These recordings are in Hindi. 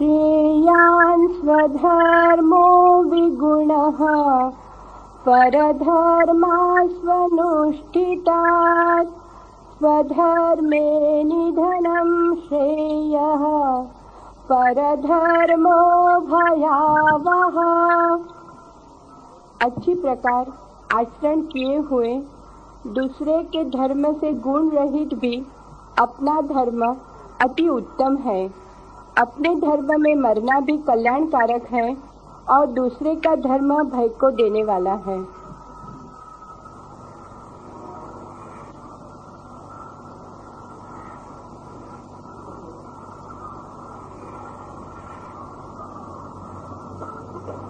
श्रेयान् स्वधर्मो विगुणः परधर्मास्वनुष्ठितात् स्वधर्मे निधनं श्रेयः परधर्मो भयावह। अच्छी प्रकार आचरण किए हुए दूसरे के धर्म से गुण रहित भी अपना धर्म अति उत्तम है। अपने धर्म में मरना भी कल्याणकारक है और दूसरे का धर्म भय को देने वाला है।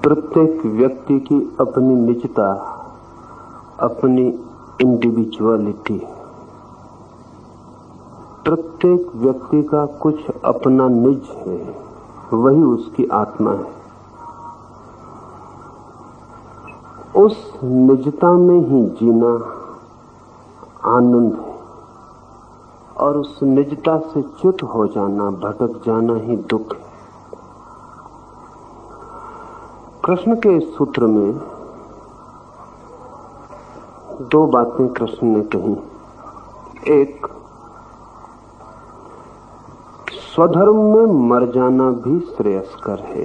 प्रत्येक व्यक्ति की अपनी निजता, अपनी इंडिविजुअलिटी, प्रत्येक व्यक्ति का कुछ अपना निज है, वही उसकी आत्मा है। उस निजता में ही जीना आनंद है और उस निजता से च्युत हो जाना, भटक जाना ही दुख है। कृष्ण के सूत्र में दो बातें कृष्ण ने कही। एक, स्वधर्म में मर जाना भी श्रेयस्कर है।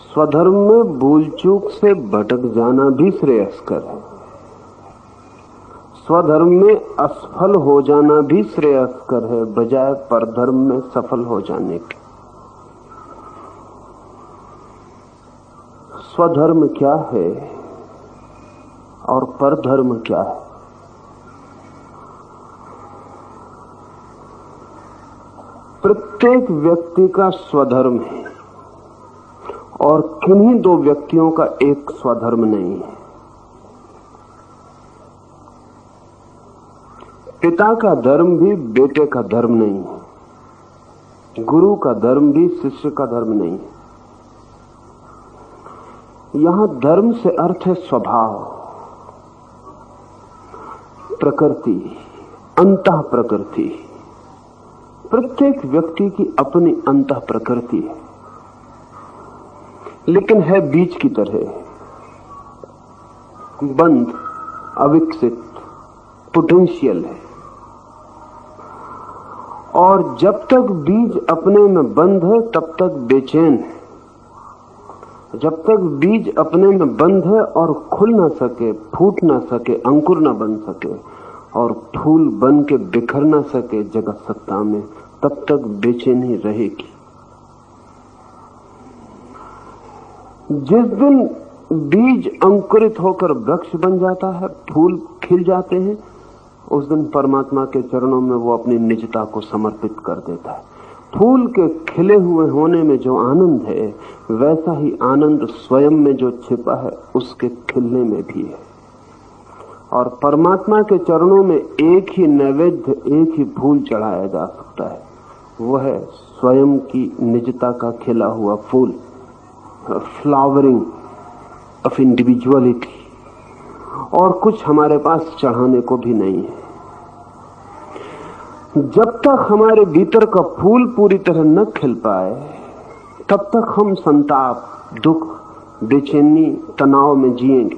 स्वधर्म में भूल चूक से भटक जाना भी श्रेयस्कर है। स्वधर्म में असफल हो जाना भी श्रेयस्कर है, बजाय परधर्म में सफल हो जाने के। स्वधर्म क्या है और परधर्म क्या है? प्रत्येक व्यक्ति का स्वधर्म है और किन्हीं दो व्यक्तियों का एक स्वधर्म नहीं है। पिता का धर्म भी बेटे का धर्म नहीं है, गुरु का धर्म भी शिष्य का धर्म नहीं है। यहां धर्म से अर्थ है स्वभाव, प्रकृति, अंतः प्रकृति। प्रत्येक व्यक्ति की अपनी अंतः प्रकृति है, लेकिन है बीज की तरह, बंद, अविकसित, पोटेंशियल है। और जब तक बीज अपने में बंद है तब तक बेचैन है। जब तक बीज अपने में बंद है और खुल ना सके, फूट ना सके, अंकुर ना बन सके और फूल बन के बिखर ना सके जगत सत्ता में, तब तक बेचैनी रहेगी। जिस दिन बीज अंकुरित होकर वृक्ष बन जाता है, फूल खिल जाते हैं, उस दिन परमात्मा के चरणों में वो अपनी निजता को समर्पित कर देता है। फूल के खिले हुए होने में जो आनंद है, वैसा ही आनंद स्वयं में जो छिपा है उसके खिलने में भी है। और परमात्मा के चरणों में एक ही नैवेद्य, एक ही फूल चढ़ाया जा सकता है, वह है स्वयं की निजता का खिला हुआ फूल, फ्लावरिंग ऑफ इंडिविजुअलिटी। और कुछ हमारे पास चढ़ाने को भी नहीं है। जब तक हमारे भीतर का फूल पूरी तरह न खिल पाए, तब तक हम संताप, दुख, बेचैनी, तनाव में जिएंगे।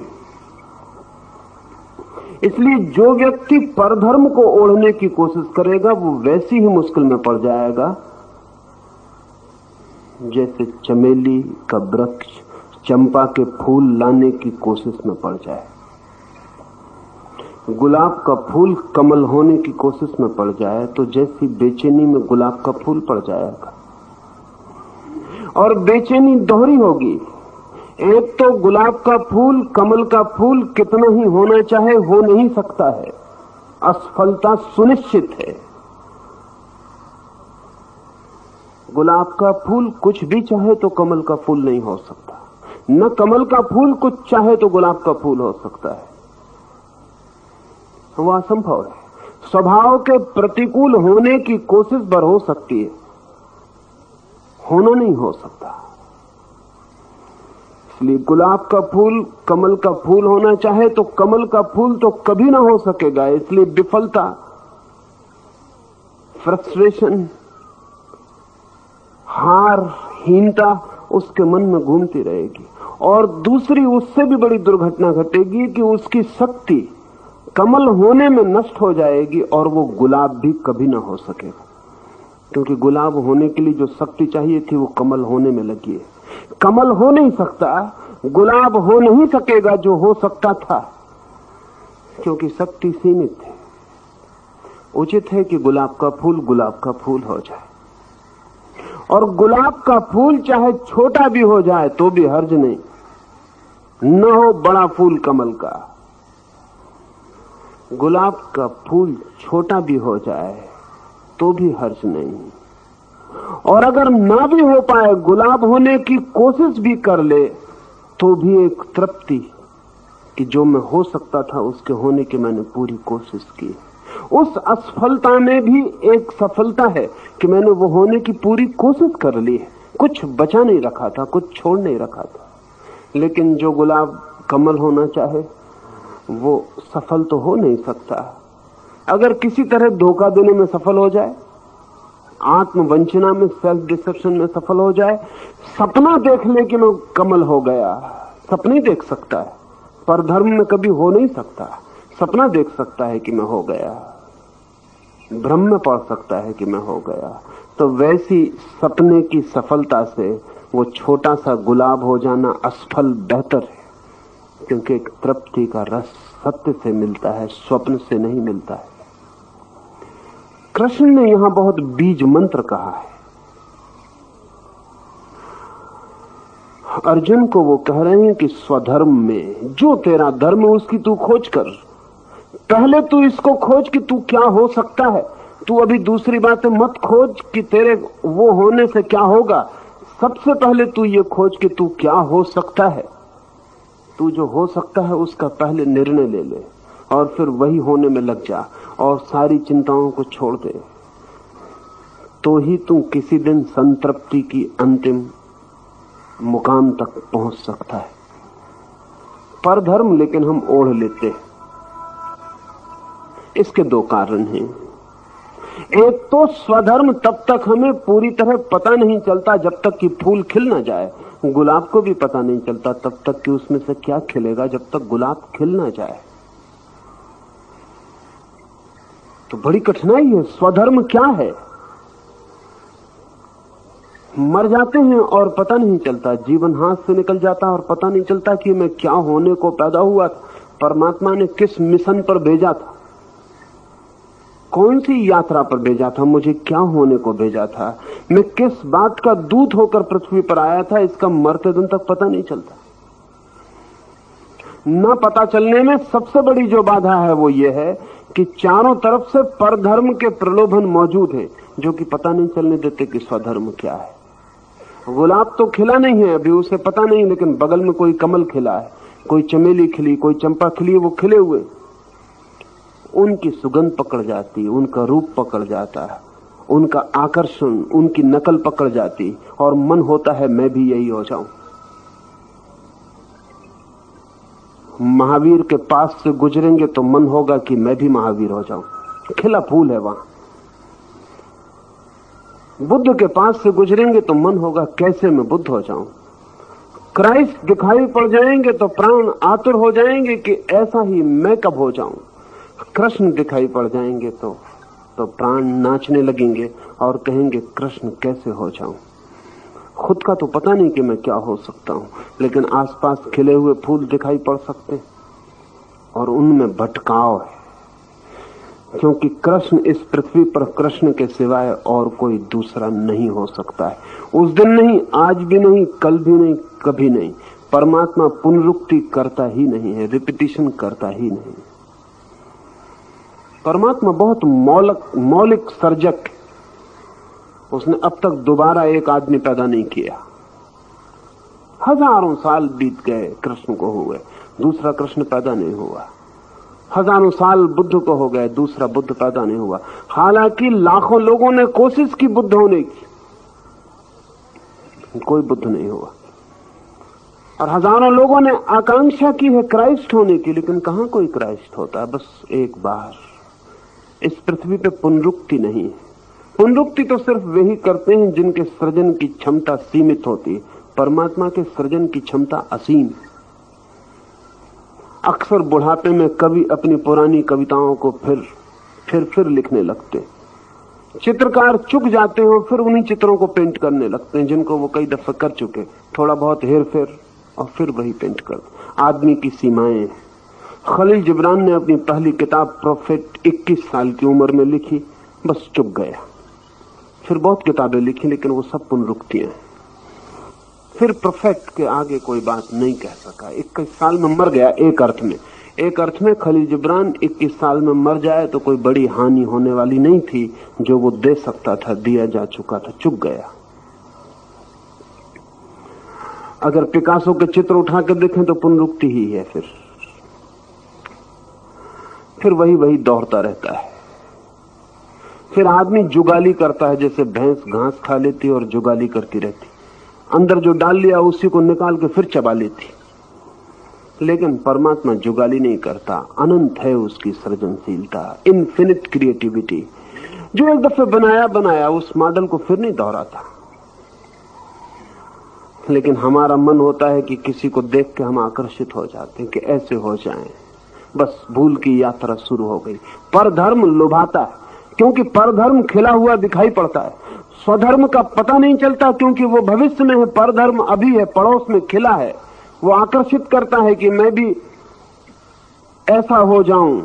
इसलिए जो व्यक्ति परधर्म को ओढ़ने की कोशिश करेगा, वो वैसी ही मुश्किल में पड़ जाएगा जैसे चमेली का वृक्ष चंपा के फूल लाने की कोशिश में पड़ जाए, गुलाब का फूल कमल होने की कोशिश में पड़ जाए, तो जैसी बेचैनी में गुलाब का फूल पड़ जाएगा। और बेचैनी दोहरी होगी। एक तो गुलाब का फूल, कमल का फूल कितना ही होना चाहे हो नहीं सकता है, असफलता सुनिश्चित है। गुलाब का फूल कुछ भी चाहे तो कमल का फूल नहीं हो सकता, न कमल का फूल कुछ चाहे तो गुलाब का फूल हो सकता है। वह असंभव है। स्वभाव के प्रतिकूल होने की कोशिश भर हो सकती है, होना नहीं हो सकता। इसलिए गुलाब का फूल कमल का फूल होना चाहे तो कमल का फूल तो कभी ना हो सकेगा। इसलिए विफलता फ्रस्ट्रेशन, हार, हीनता उसके मन में घूमती रहेगी। और दूसरी उससे भी बड़ी दुर्घटना घटेगी कि उसकी शक्ति कमल होने में नष्ट हो जाएगी और वो गुलाब भी कभी ना हो सकेगा, क्योंकि गुलाब होने के लिए जो शक्ति चाहिए थी वो कमल होने में लगी है। कमल हो नहीं सकता, गुलाब हो नहीं सकेगा जो हो सकता था, क्योंकि शक्ति सीमित है। उचित है कि गुलाब का फूल हो जाए, और गुलाब का फूल चाहे छोटा भी हो जाए तो भी हर्ज नहीं, न हो बड़ा फूल कमल का। गुलाब का फूल छोटा भी हो जाए तो भी हर्ज नहीं, और अगर ना भी हो पाए, गुलाब होने की कोशिश भी कर ले तो भी एक तृप्ति कि जो मैं हो सकता था उसके होने की मैंने पूरी कोशिश की। उस असफलता में भी एक सफलता है कि मैंने वो होने की पूरी कोशिश कर ली है। कुछ बचा नहीं रखा था, कुछ छोड़ नहीं रखा था। लेकिन जो गुलाब कमल होना चाहे वो सफल तो हो नहीं सकता। अगर किसी तरह धोखा देने में सफल हो जाए, आत्मवंचना में, सेल्फ डिसेप्शन में सफल हो जाए, सपना देख ले कि मैं कमल हो गया, सपने देख सकता है, पर धर्म में कभी हो नहीं सकता। सपना देख सकता है कि मैं हो गया, भ्रम में पड़ सकता है कि मैं हो गया। तो वैसी सपने की सफलता से वो छोटा सा गुलाब हो जाना असफल बेहतर है, क्योंकि एक तृप्ति का रस सत्य से मिलता है, स्वप्न से नहीं मिलता है। कृष्ण ने यहां बहुत बीज मंत्र कहा है। अर्जुन को वो कह रहे हैं कि स्वधर्म में जो तेरा धर्म है उसकी तू खोज कर। पहले तू इसको खोज कि तू क्या हो सकता है। तू अभी दूसरी बातें मत खोज कि तेरे वो होने से क्या होगा। सबसे पहले तू ये खोज कि तू क्या हो सकता है। तू जो हो सकता है उसका पहले निर्णय ले ले और फिर वही होने में लग जा और सारी चिंताओं को छोड़ दे। तो ही तू किसी दिन संतृप्ति की अंतिम मुकाम तक पहुंच सकता है। पर धर्म लेकिन हम ओढ़ लेते हैं। इसके दो कारण हैं। एक तो स्वधर्म तब तक हमें पूरी तरह पता नहीं चलता जब तक कि फूल खिल ना जाए। गुलाब को भी पता नहीं चलता तब तक कि उसमें से क्या खिलेगा जब तक गुलाब खिल ना जाए। तो बड़ी कठिनाई है। स्वधर्म क्या है? मर जाते हैं और पता नहीं चलता, जीवन हाथ से निकल जाता और पता नहीं चलता कि मैं क्या होने को पैदा हुआ था, परमात्मा ने किस मिशन पर भेजा था, कौन सी यात्रा पर भेजा था, मुझे क्या होने को भेजा था, मैं किस बात का दूत होकर पृथ्वी पर आया था, इसका मरते दिन तक पता नहीं चलता। न पता चलने में सबसे बड़ी जो बाधा है वो ये है कि चारों तरफ से परधर्म के प्रलोभन मौजूद हैं जो कि पता नहीं चलने देते कि स्वधर्म क्या है। गुलाब तो खिला नहीं है अभी, उसे पता नहीं, लेकिन बगल में कोई कमल खिला है, कोई चमेली खिली, कोई चंपा खिली, वो खिले हुए, उनकी सुगंध पकड़ जाती, उनका रूप पकड़ जाता है, उनका आकर्षण, उनकी नकल पकड़ जाती और मन होता है मैं भी यही हो जाऊं। महावीर के पास से गुजरेंगे तो मन होगा कि मैं भी महावीर हो जाऊं, खिला फूल है वहां। बुद्ध के पास से गुजरेंगे तो मन होगा कैसे मैं बुद्ध हो जाऊं। क्राइस्ट दिखाई पड़ जाएंगे तो प्राण आतुर हो जाएंगे कि ऐसा ही मैं कब हो जाऊं। कृष्ण दिखाई पड़ जाएंगे तो प्राण नाचने लगेंगे और कहेंगे कृष्ण कैसे हो जाऊं। खुद का तो पता नहीं कि मैं क्या हो सकता हूं, लेकिन आसपास खिले हुए फूल दिखाई पड़ सकते और उनमें भटकाव है, क्योंकि कृष्ण इस पृथ्वी पर कृष्ण के सिवाय और कोई दूसरा नहीं हो सकता है। उस दिन नहीं, आज भी नहीं, कल भी नहीं, कभी नहीं। परमात्मा पुनरुक्ति करता ही नहीं है, रिपीटिशन करता ही नहीं। परमात्मा बहुत मौलिक सर्जक, उसने अब तक दोबारा एक आदमी पैदा नहीं किया। हजारों साल बीत गए कृष्ण को हुए, दूसरा कृष्ण पैदा नहीं हुआ। हजारों साल बुद्ध को हो गए, दूसरा बुद्ध पैदा नहीं हुआ। हालांकि लाखों लोगों ने कोशिश की बुद्ध होने की, कोई बुद्ध नहीं हुआ। और हजारों लोगों ने आकांक्षा की है क्राइस्ट होने की, लेकिन कहां कोई क्राइस्ट होता है। बस एक बार इस पृथ्वी पे पुनरुक्ति नहीं है। पुनरुक्ति तो सिर्फ वही करते हैं जिनके सृजन की क्षमता सीमित होती है। परमात्मा के सृजन की क्षमता असीम। अक्सर बुढ़ापे में कवि अपनी पुरानी कविताओं को फिर लिखने लगते। चित्रकार चुक जाते हैं और फिर उन्हीं चित्रों को पेंट करने लगते हैं जिनको वो कई दफे कर चुके। थोड़ा बहुत हेर फेर और फिर वही पेंट कर। आदमी की सीमाएं। खलील जिब्रान ने अपनी पहली किताब प्रोफेट 21 साल की उम्र में लिखी, बस चुक गया। फिर बहुत किताबें लिखी लेकिन वो सब पुनरुक्तियां हैं। फिर प्रोफेट के आगे कोई बात नहीं कह सका। 21 साल में मर गया। एक अर्थ में खलील जिब्रान 21 साल में मर जाए तो कोई बड़ी हानि होने वाली नहीं थी। जो वो दे सकता था दिया जा चुका था, चुक गया। अगर पिकासो के चित्र उठा कर देखें तो पुनरुक्ति ही है। फिर वही दोहरता रहता है। फिर आदमी जुगाली करता है, जैसे भैंस घास खा लेती और जुगाली करती रहती, अंदर जो डाल लिया उसी को निकाल के फिर चबा लेती। लेकिन परमात्मा जुगाली नहीं करता। अनंत है उसकी सृजनशीलता, इन्फिनिट क्रिएटिविटी। जो एक दफे बनाया उस मॉडल को फिर नहीं दोहराता। लेकिन हमारा मन होता है कि किसी को देख के हम आकर्षित हो जाते हैं कि ऐसे हो जाएं। बस भूल की यात्रा शुरू हो गई। परधर्म लुभाता है क्योंकि परधर्म खिला हुआ दिखाई पड़ता है। स्वधर्म का पता नहीं चलता क्योंकि वो भविष्य में है, परधर्म अभी है, पड़ोस में खिला है। वो आकर्षित करता है कि मैं भी ऐसा हो जाऊं।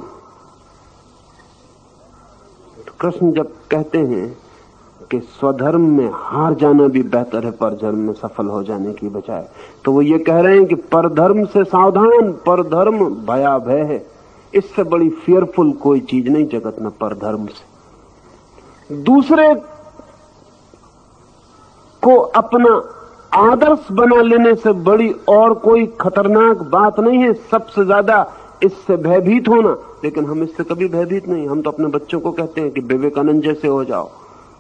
तो कृष्ण जब कहते हैं कि स्वधर्म में हार जाना भी बेहतर है परधर्म में सफल हो जाने की बजाय, तो वो ये कह रहे हैं कि परधर्म से सावधान, परधर्म भयावह है। इससे बड़ी फियरफुल कोई चीज नहीं जगत में परधर्म से। दूसरे को अपना आदर्श बना लेने से बड़ी और कोई खतरनाक बात नहीं है। सबसे ज्यादा इससे भयभीत होना। लेकिन हम इससे कभी भयभीत नहीं। हम तो अपने बच्चों को कहते हैं कि विवेकानंद जैसे हो जाओ,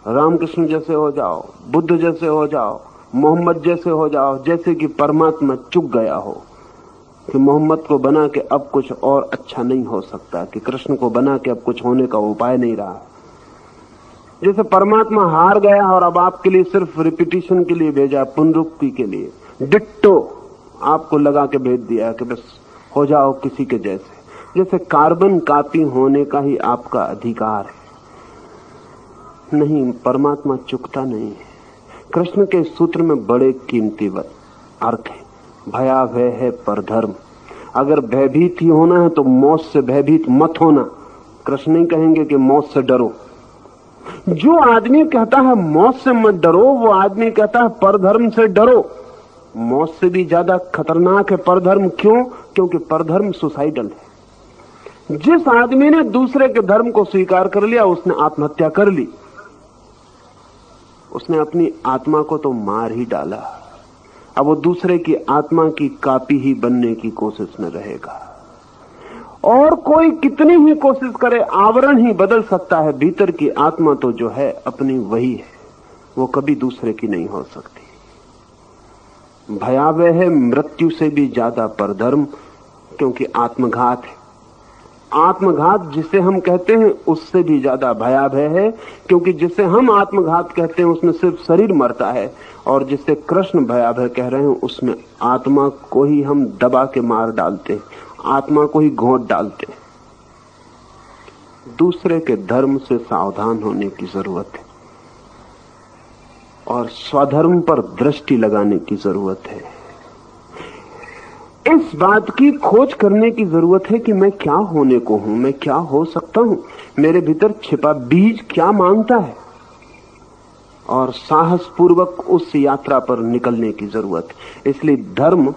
रामकृष्ण जैसे हो जाओ, बुद्ध जैसे हो जाओ, मोहम्मद जैसे हो जाओ, जैसे कि परमात्मा चुक गया हो कि मोहम्मद को बना के अब कुछ और अच्छा नहीं हो सकता, कि कृष्ण को बना के अब कुछ होने का उपाय नहीं रहा। जैसे परमात्मा हार गया और अब आपके लिए सिर्फ रिपीटिशन के लिए भेजा, पुनरुक्ति के लिए, डिट्टो आपको लगा के भेज दिया कि बस हो जाओ किसी के जैसे। जैसे कार्बन कॉपी होने का ही आपका अधिकार है। नहीं, परमात्मा चुकता नहीं है। कृष्ण के सूत्र में बड़े कीमती अर्थ है। भयावह है परधर्म। अगर भयभीत ही होना है तो मौत से भयभीत मत होना। कृष्ण नहीं कहेंगे कि मौत से डरो। जो आदमी कहता है मौत से मत डरो, वो आदमी कहता है परधर्म से डरो। मौत से भी ज्यादा खतरनाक है परधर्म। क्यों? क्योंकि परधर्म सुसाइडल है। जिस आदमी ने दूसरे के धर्म को स्वीकार कर लिया उसने आत्महत्या कर ली। उसने अपनी आत्मा को तो मार ही डाला। अब वो दूसरे की आत्मा की कॉपी ही बनने की कोशिश में रहेगा। और कोई कितनी ही कोशिश करे, आवरण ही बदल सकता है। भीतर की आत्मा तो जो है अपनी वही है, वो कभी दूसरे की नहीं हो सकती। भयावह है मृत्यु से भी ज्यादा परधर्म, क्योंकि आत्मघात है। आत्मघात जिसे हम कहते हैं उससे भी ज्यादा भयावह है, क्योंकि जिसे हम आत्मघात कहते हैं उसमें सिर्फ शरीर मरता है, और जिसे कृष्ण भयावह कह रहे हैं उसमें आत्मा को ही हम दबा के मार डालते हैं, आत्मा को ही घोंट डालते हैं। दूसरे के धर्म से सावधान होने की जरूरत है और स्वधर्म पर दृष्टि लगाने की जरूरत है। इस बात की खोज करने की जरूरत है कि मैं क्या होने को हूं, मैं क्या हो सकता हूं, मेरे भीतर छिपा बीज क्या मांगता है, और साहस पूर्वक उस यात्रा पर निकलने की जरूरत है। इसलिए धर्म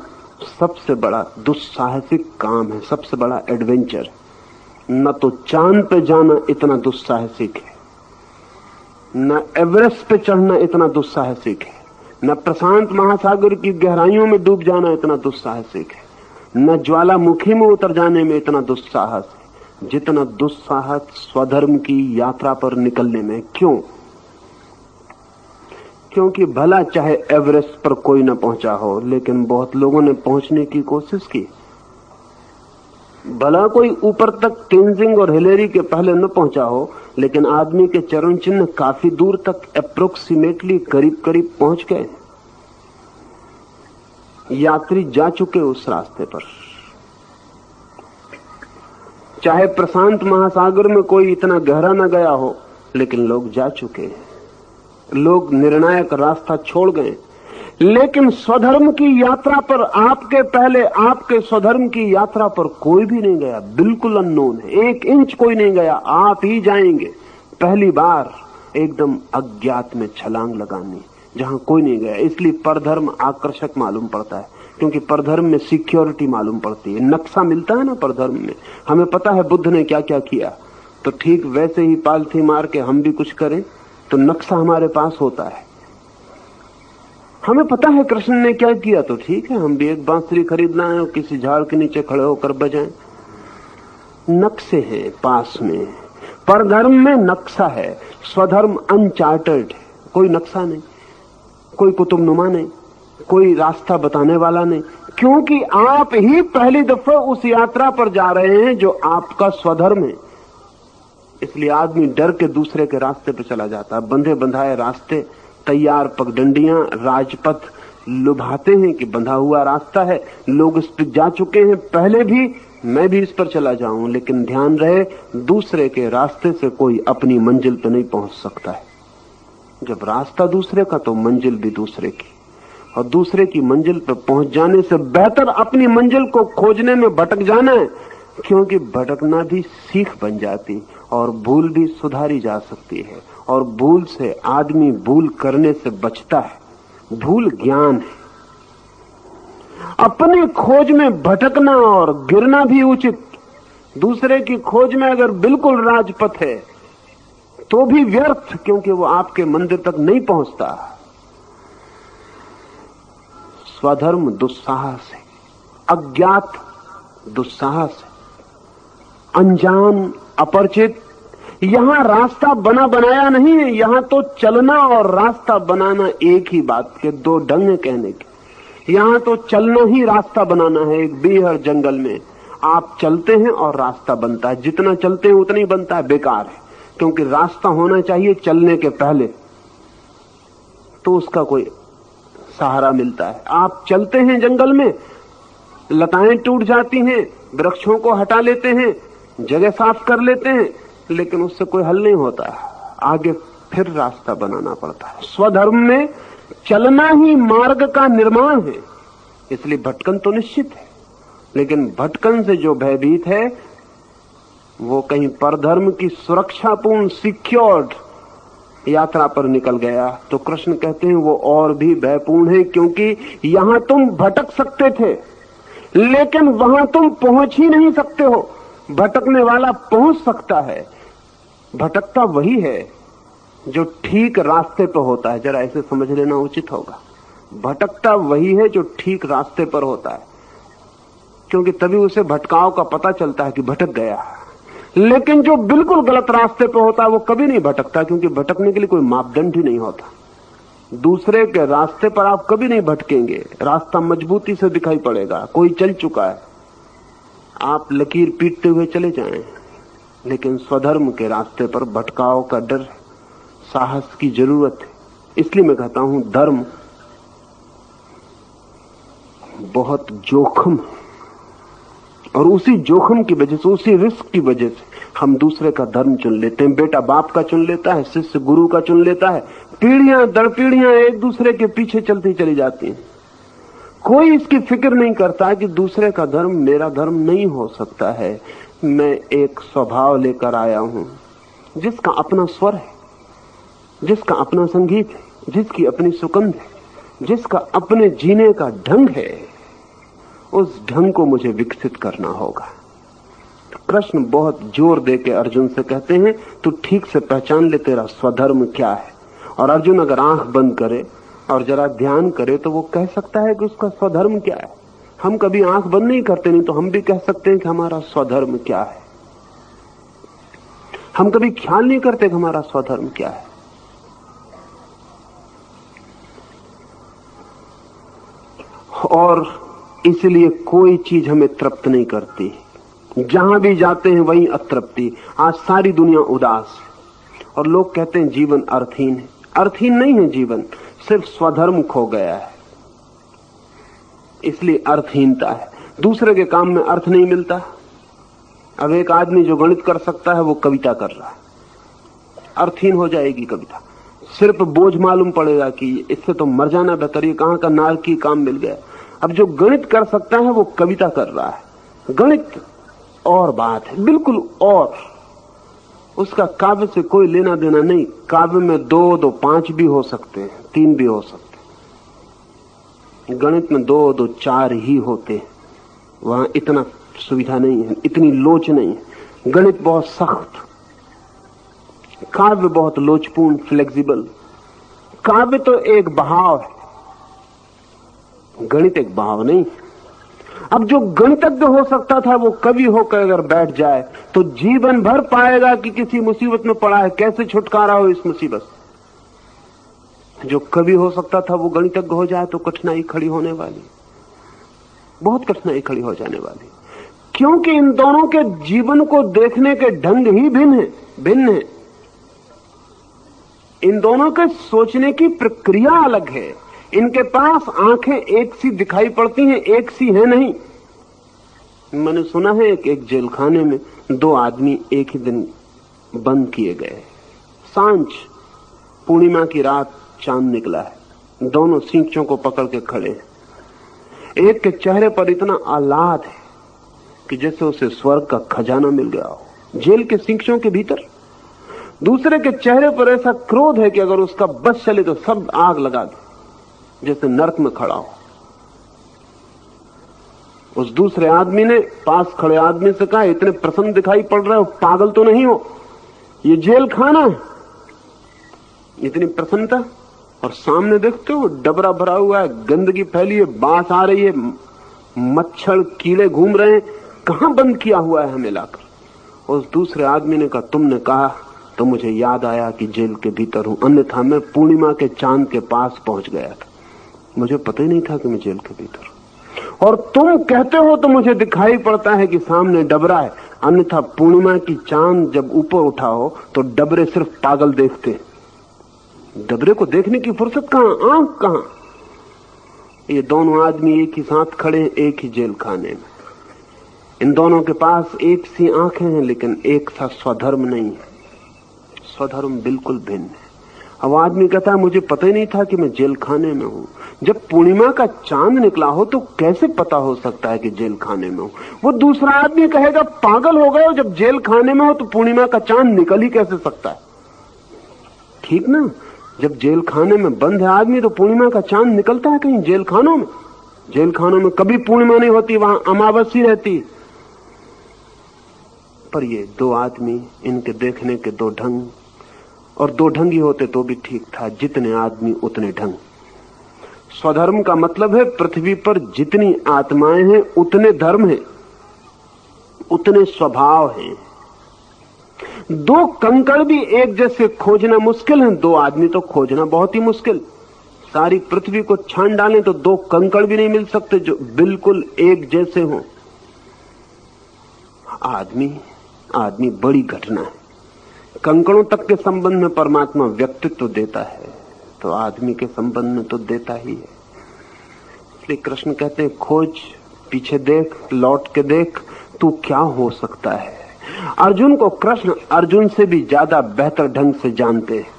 सबसे बड़ा दुस्साहसिक काम है, सबसे बड़ा एडवेंचर। न तो चांद पे जाना इतना दुस्साहसिक है, न एवरेस्ट पे चढ़ना इतना दुस्साहसिक है, न प्रशांत महासागर की गहराइयों में डूब जाना इतना दुस्साहसिक है, न ज्वालामुखी में उतर जाने में इतना दुस्साहस है जितना दुस्साहस स्वधर्म की यात्रा पर निकलने में। क्यों? क्योंकि भला चाहे एवरेस्ट पर कोई न पहुंचा हो, लेकिन बहुत लोगों ने पहुंचने की कोशिश की। भला कोई ऊपर तक तेंजिंग और हिलेरी के पहले न पहुंचा हो, लेकिन आदमी के चरण चिन्ह काफी दूर तक अप्रोक्सीमेटली करीब करीब पहुंच गए। यात्री जा चुके उस रास्ते पर। चाहे प्रशांत महासागर में कोई इतना गहरा न गया हो, लेकिन लोग जा चुके हैं। लोग निर्णायक रास्ता छोड़ गए। लेकिन स्वधर्म की यात्रा पर आपके पहले, आपके स्वधर्म की यात्रा पर कोई भी नहीं गया। बिल्कुल अननोन है, 1 इंच कोई नहीं गया। आप ही जाएंगे पहली बार एकदम अज्ञात में छलांग लगानी, जहां कोई नहीं गया। इसलिए परधर्म आकर्षक मालूम पड़ता है, क्योंकि परधर्म में सिक्योरिटी मालूम पड़ती है। नक्शा मिलता है ना परधर्म में। हमें पता है बुद्ध ने क्या क्या किया, तो ठीक वैसे ही पालथी मार के हम भी कुछ करें तो नक्शा हमारे पास होता है। हमें पता है कृष्ण ने क्या किया, तो ठीक है हम भी एक बांसुरी खरीदना है और किसी झाड़ के नीचे खड़े होकर बजाएं। नक्शे हैं पास में। परधर्म में नक्शा है, स्वधर्म अनचार्टर्ड है। कोई नक्शा नहीं, कोई कुतुबनुमा नहीं, कोई रास्ता बताने वाला नहीं, क्योंकि आप ही पहली दफा उस यात्रा पर जा रहे हैं जो आपका स्वधर्म है। इसलिए आदमी डर के दूसरे के रास्ते पर चला जाता है। बंधे बंधाए रास्ते, तैयार पगडंडियां, राजपथ लुभाते हैं कि बंधा हुआ रास्ता है, लोग इस पर जा चुके हैं पहले भी, मैं भी इस पर चला जाऊं। लेकिन ध्यान रहे, दूसरे के रास्ते से कोई अपनी मंजिल पर नहीं पहुंच सकता है। जब रास्ता दूसरे का तो मंजिल भी दूसरे की, और दूसरे की मंजिल पर पहुंच जाने से बेहतर अपनी मंजिल को खोजने में भटक जाना है, क्योंकि भटकना भी सीख बन जाती और भूल भी सुधारी जा सकती है। और भूल से आदमी भूल करने से बचता है। भूल ज्ञान है। अपनी खोज में भटकना और गिरना भी उचित। दूसरे की खोज में अगर बिल्कुल राजपथ है तो भी व्यर्थ, क्योंकि वो आपके मंदिर तक नहीं पहुंचता। स्वधर्म दुस्साहस है, अज्ञात दुस्साहस है, अनजान अपरिचित। यहां रास्ता बना बनाया नहीं है, यहां तो चलना और रास्ता बनाना एक ही बात के 2 ढंग है कहने के। यहां तो चलना ही रास्ता बनाना है। एक बेहर जंगल में आप चलते हैं और रास्ता बनता है। जितना चलते हैं उतना ही बनता है, बेकार है, क्योंकि रास्ता होना चाहिए चलने के पहले, तो उसका कोई सहारा मिलता है। आप चलते हैं जंगल में, लताएं टूट जाती हैं, वृक्षों को हटा लेते हैं, जगह साफ कर लेते हैं, लेकिन उससे कोई हल नहीं होता। आगे फिर रास्ता बनाना पड़ता है। स्वधर्म में चलना ही मार्ग का निर्माण है। इसलिए भटकन तो निश्चित है, लेकिन भटकन से जो भयभीत है वो कहीं परधर्म की सुरक्षापूर्ण सिक्योर्ड यात्रा पर निकल गया तो कृष्ण कहते हैं वो और भी भयपूर्ण है, क्योंकि यहां तुम भटक सकते थे लेकिन वहां तुम पहुंच ही नहीं सकते हो। भटकने वाला पहुंच सकता है। भटकता वही है जो ठीक रास्ते पर होता है। जरा ऐसे समझ लेना उचित होगा। भटकता वही है जो ठीक रास्ते पर होता है, क्योंकि तभी उसे भटकाव का पता चलता है कि भटक गया। लेकिन जो बिल्कुल गलत रास्ते पर होता है वो कभी नहीं भटकता, क्योंकि भटकने के लिए कोई मापदंड ही नहीं होता। दूसरे के रास्ते पर आप कभी नहीं भटकेंगे। रास्ता मजबूती से दिखाई पड़ेगा, कोई चल चुका है, आप लकीर पीटते हुए चले जाएं। लेकिन स्वधर्म के रास्ते पर भटकाव का डर, साहस की जरूरत है। इसलिए मैं कहता हूं धर्म बहुत जोखिम है, और उसी जोखिम की वजह से, उसी रिस्क की वजह से हम दूसरे का धर्म चुन लेते हैं। बेटा बाप का चुन लेता है, शिष्य गुरु का चुन लेता है। पीढ़ियां दर पीढ़ियां एक दूसरे के पीछे चलती चली जाती हैं। कोई इसकी फिक्र नहीं करता कि दूसरे का धर्म मेरा धर्म नहीं हो सकता है। मैं एक स्वभाव लेकर आया हूं जिसका अपना स्वर है, जिसका अपना संगीत है, जिसकी अपनी सुगंध है, जिसका अपने जीने का ढंग है। उस ढंग को मुझे विकसित करना होगा। कृष्ण बहुत जोर देके अर्जुन से कहते हैं तू ठीक से पहचान ले तेरा स्वधर्म क्या है। और अर्जुन अगर आंख बंद करे और जरा ध्यान करे तो वो कह सकता है कि उसका स्वधर्म क्या है। हम कभी आंख बंद नहीं करते, नहीं तो हम भी कह सकते हैं कि हमारा स्वधर्म क्या है। हम कभी ख्याल नहीं करते कि हमारा स्वधर्म क्या है। और इसलिए कोई चीज हमें तृप्त नहीं करती। जहां भी जाते हैं वहीं अतृप्ति। आज सारी दुनिया उदास है और लोग कहते हैं जीवन अर्थहीन है। अर्थहीन नहीं है जीवन, सिर्फ स्वधर्म खो गया है, इसलिए अर्थहीनता है। दूसरे के काम में अर्थ नहीं मिलता। अब एक आदमी जो गणित कर सकता है वो कविता कर रहा है, अर्थहीन हो जाएगी कविता। सिर्फ बोझ मालूम पड़ेगा कि इससे तो मर जाना बेहतर, ये कहां का नारकी काम मिल गया। अब जो गणित कर सकता है वो कविता कर रहा है। गणित और बात है, बिल्कुल और, उसका काव्य से कोई लेना देना नहीं। काव्य में 2 2 5 भी हो सकते हैं, 3 भी हो सकते हैं। गणित में 2 2 4 ही होते हैं। वहां इतना सुविधा नहीं है, इतनी लोच नहीं है। गणित बहुत सख्त, काव्य बहुत लोचपूर्ण, फ्लेक्सिबल। काव्य तो एक बहाव है, गणित एक बहाव नहीं। अब जो गणितज्ञ हो सकता था वो कवि होकर अगर बैठ जाए तो जीवन भर पाएगा कि किसी मुसीबत में पड़ा है, कैसे छुटकारा हो इस मुसीबत से। जो कवि हो सकता था वो गणितज्ञ हो जाए तो कठिनाई खड़ी होने वाली, बहुत कठिनाई खड़ी हो जाने वाली। क्योंकि इन दोनों के जीवन को देखने के ढंग ही भिन्न है। इन दोनों के सोचने की प्रक्रिया अलग है। इनके पास आंखें एक सी दिखाई पड़ती हैं, एक सी है नहीं। मैंने सुना है एक जेल खाने में 2 आदमी एक ही दिन बंद किए गए। सांझ पूर्णिमा की रात, चांद निकला है, दोनों सींचों को पकड़ के खड़े हैं। एक के चेहरे पर इतना आह्लाद है कि जैसे उसे स्वर्ग का खजाना मिल गया हो जेल के सींचों के भीतर। दूसरे के चेहरे पर ऐसा क्रोध है कि अगर उसका बस चले तो सब आग लगा दे, जैसे नरक में खड़ा हो। उस दूसरे आदमी ने पास खड़े आदमी से कहा, इतने प्रसन्न दिखाई पड़ रहे हो, पागल तो नहीं हो, ये जेल खाना है, इतनी प्रसन्नता। और सामने देखते हो डबरा भरा हुआ है, गंदगी फैली है, बांस आ रही है, मच्छर कीड़े घूम रहे हैं, कहां बंद किया हुआ है हमें लाकर। उस दूसरे आदमी ने कहा, तुमने कहा तो मुझे याद आया कि जेल के भीतर हूं, अन्यथा मैं पूर्णिमा के चांद के पास पहुंच गया था, मुझे पता ही नहीं था कि मैं जेल के भीतर हूं। और तुम कहते हो तो मुझे दिखाई पड़ता है कि सामने डबरा है, अन्यथा पूर्णिमा की चांद जब ऊपर उठा हो तो डबरे सिर्फ पागल देखते, डबरे को देखने की फुर्सत कहां, आंख कहां। ये दोनों आदमी एक ही साथ खड़े हैं, एक ही जेल खाने में। इन दोनों के पास एक सी आंखें हैं लेकिन एक सा स्वधर्म नहीं है, स्वधर्म बिल्कुल भिन्न है। अब आदमी कहता है मुझे पता ही नहीं था कि मैं जेल खाने में हूं। जब पूर्णिमा का चांद निकला हो तो कैसे पता हो सकता है कि जेल खाने में हूं। वो दूसरा आदमी कहेगा पागल हो गए हो, जब जेल खाने में हो तो पूर्णिमा का चांद निकल ही कैसे सकता है। ठीक ना, जब जेल खाने में बंद है आदमी तो पूर्णिमा का चांद निकलता है कहीं जेल खानों में? जेल खानों में कभी पूर्णिमा नहीं होती, वहां अमावस्या रहती। पर ये 2 आदमी, इनके देखने के 2 ढंग, और 2 ढंग ही होते तो भी ठीक था, जितने आदमी उतने ढंग। स्वधर्म का मतलब है पृथ्वी पर जितनी आत्माएं हैं उतने धर्म हैं, उतने स्वभाव हैं। 2 कंकड़ भी एक जैसे खोजना मुश्किल है, 2 आदमी तो खोजना बहुत ही मुश्किल। सारी पृथ्वी को छान डालें तो 2 कंकड़ भी नहीं मिल सकते जो बिल्कुल एक जैसे हों। आदमी बड़ी घटना है। कंकड़ों तक के संबंध में परमात्मा व्यक्तित्व देता है तो आदमी के संबंध में तो देता ही है। इसलिए कृष्ण कहते हैं खोज, पीछे देख, लौट के देख, तू क्या हो सकता है। अर्जुन को कृष्ण अर्जुन से भी ज्यादा बेहतर ढंग से जानते हैं।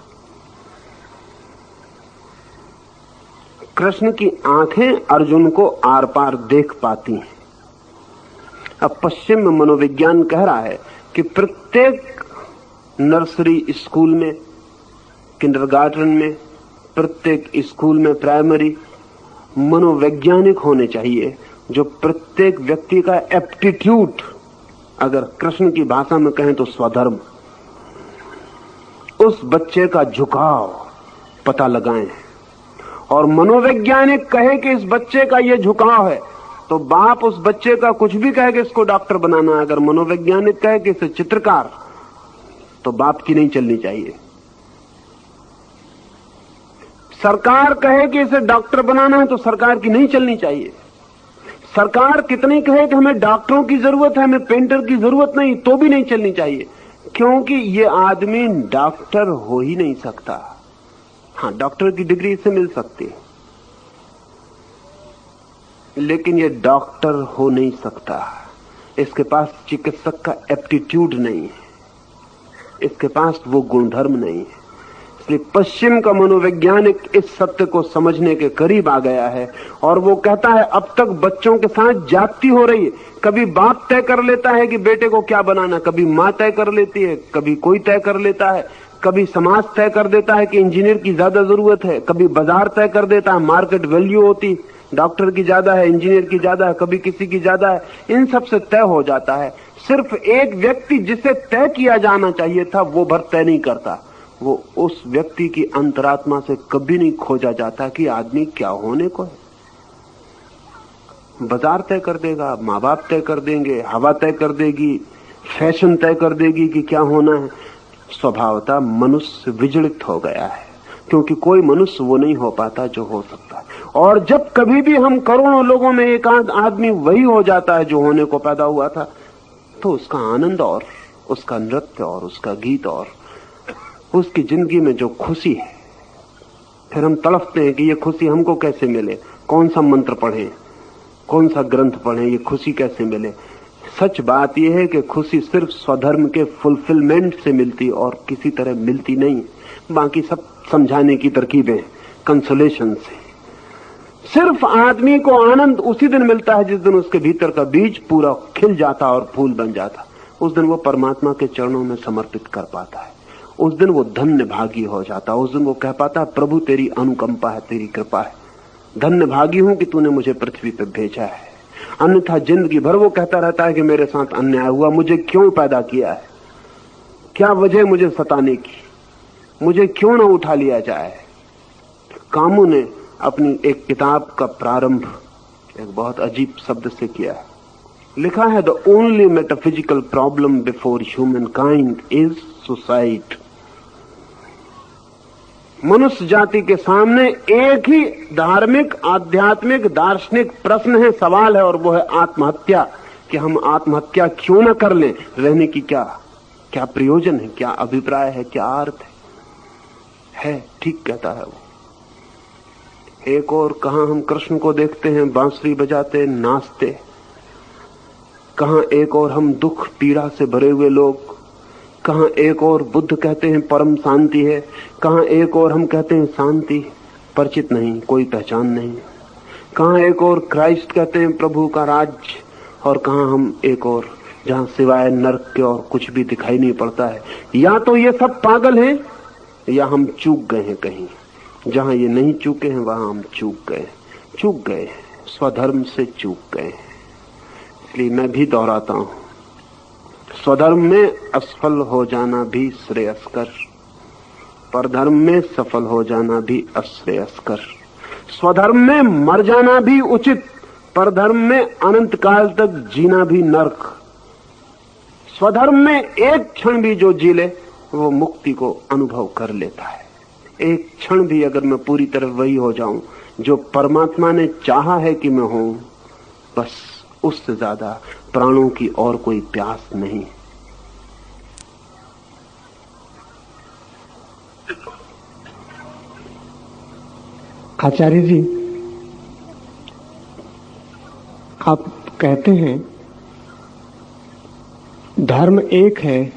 कृष्ण की आंखें अर्जुन को आर पार देख पाती हैं। अब पश्चिम में मनोविज्ञान कह रहा है कि प्रत्येक नर्सरी स्कूल में, किंडरगार्टन में, प्रत्येक स्कूल में प्राइमरी मनोवैज्ञानिक होने चाहिए जो प्रत्येक व्यक्ति का एप्टीट्यूड, अगर कृष्ण की भाषा में कहें तो स्वधर्म, उस बच्चे का झुकाव पता लगाएं। और मनोवैज्ञानिक कहे कि इस बच्चे का ये झुकाव है तो बाप उस बच्चे का कुछ भी कहे कि इसको डॉक्टर बनाना है। अगर मनोवैज्ञानिक कहे कि इसे चित्रकार, तो बाप की नहीं चलनी चाहिए। सरकार कहे कि इसे डॉक्टर बनाना है तो सरकार की नहीं चलनी चाहिए। सरकार कितनी कहे कि हमें डॉक्टरों की जरूरत है, हमें पेंटर की जरूरत नहीं, तो भी नहीं चलनी चाहिए, क्योंकि ये आदमी डॉक्टर हो ही नहीं सकता। हाँ, डॉक्टर की डिग्री इससे मिल सकती है, लेकिन ये डॉक्टर हो नहीं सकता। इसके पास चिकित्सक का एप्टीट्यूड नहीं है, इसके पास वो गुणधर्म नहीं है। इसलिए पश्चिम का मनोवैज्ञानिक इस सत्य को समझने के करीब आ गया है और वो कहता है अब तक बच्चों के साथ जाति हो रही है। कभी बाप तय कर लेता है कि बेटे को क्या बनाना, कभी माँ तय कर लेती है, कभी कोई तय कर लेता है, कभी समाज तय कर देता है कि इंजीनियर की ज्यादा जरूरत है, कभी बाजार तय कर देता है, मार्केट वैल्यू होती डॉक्टर की ज्यादा है, इंजीनियर की ज्यादा है, कभी किसी की ज्यादा है। इन सब से तय हो जाता है। सिर्फ एक व्यक्ति जिसे तय किया जाना चाहिए था वो भर तय नहीं करता। वो उस व्यक्ति की अंतरात्मा से कभी नहीं खोजा जाता कि आदमी क्या होने को है। बाजार तय कर देगा, माँ बाप तय कर देंगे, हवा तय कर देगी, फैशन तय कर देगी कि क्या होना है। स्वभावतः मनुष्य विचलित हो गया है, क्योंकि कोई मनुष्य वो नहीं हो पाता जो हो सकता है। और जब कभी भी हम करोड़ों लोगों में एक आदमी वही हो जाता है जो होने को पैदा हुआ था, तो उसका आनंद और उसका नृत्य और उसका गीत और उसकी जिंदगी में जो खुशी है, फिर हम तड़पते हैं कि ये खुशी हमको कैसे मिले, कौन सा मंत्र पढ़ें, कौन सा ग्रंथ पढ़ें, ये खुशी कैसे मिले। सच बात यह है कि खुशी सिर्फ स्वधर्म के फुलफिलमेंट से मिलती और किसी तरह मिलती नहीं। बाकी सब समझाने की तरकीबें, कंसोलेशन से। सिर्फ आदमी को आनंद उसी दिन मिलता है जिस दिन उसके भीतर का बीज पूरा खिल जाता और फूल बन जाता। उस दिन वो परमात्मा के चरणों में समर्पित कर पाता है। उस दिन वो धन्य भागी हो जाता। उस दिन वो कह पाता है प्रभु तेरी अनुकंपा है, तेरी कृपा है, धन्य भागी हूं कि तूने मुझे पृथ्वी पर भेजा है। अन्यथा जिंदगी भर वो कहता रहता है कि मेरे साथ अन्याय हुआ, मुझे क्यों पैदा किया है, क्या वजह मुझे सताने की, मुझे क्यों ना उठा लिया जाए। कामू ने अपनी एक किताब का प्रारंभ एक बहुत अजीब शब्द से किया है। लिखा है, the only metaphysical problem before human kind is suicide. मनुष्य जाति के सामने एक ही धार्मिक, आध्यात्मिक, दार्शनिक प्रश्न है, सवाल है, और वो है आत्महत्या। कि हम आत्महत्या क्यों न कर लें। रहने की क्या प्रयोजन है, क्या अभिप्राय है, क्या अर्थ है। ठीक कहता है वो। एक और कहां हम कृष्ण को देखते हैं बांसुरी बजाते, नाचते, कहां एक और हम दुख पीड़ा से भरे हुए लोग, कहां एक और बुद्ध कहते हैं परम शांति है, कहां एक और हम कहते हैं शांति परिचित नहीं, कोई पहचान नहीं, कहां एक और क्राइस्ट कहते हैं प्रभु का राज्य, और कहां हम एक और जहां सिवाय नरक के और कुछ भी दिखाई नहीं पड़ता है। या तो ये सब पागल हैं या हम चूक गए हैं कहीं। जहां ये नहीं चूके हैं वहां हम चूक गए, स्वधर्म से चूक गए। इसलिए मैं भी दोहराता हूं, स्वधर्म में असफल हो जाना भी श्रेयस्कर, परधर्म में सफल हो जाना भी अश्रेयस्कर। स्वधर्म में मर जाना भी उचित, परधर्म में अनंत काल तक जीना भी नरक। स्वधर्म में एक क्षण भी जो जी ले वो मुक्ति को अनुभव कर लेता है। एक क्षण भी अगर मैं पूरी तरह वही हो जाऊं जो परमात्मा ने चाहा है कि मैं हूं, बस उससे ज्यादा प्राणों की और कोई प्यास नहीं। आचार्य जी, आप कहते हैं धर्म एक है,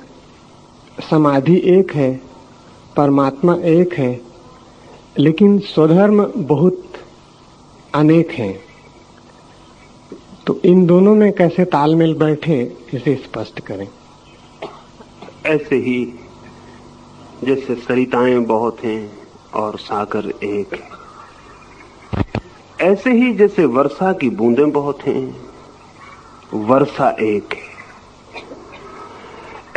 समाधि एक है, परमात्मा एक है, लेकिन स्वधर्म बहुत अनेक हैं। तो इन दोनों में कैसे तालमेल बैठे, इसे स्पष्ट करें। ऐसे ही जैसे सरिताएं बहुत हैं और सागर एक है, ऐसे ही जैसे वर्षा की बूंदें बहुत हैं, वर्षा एक है।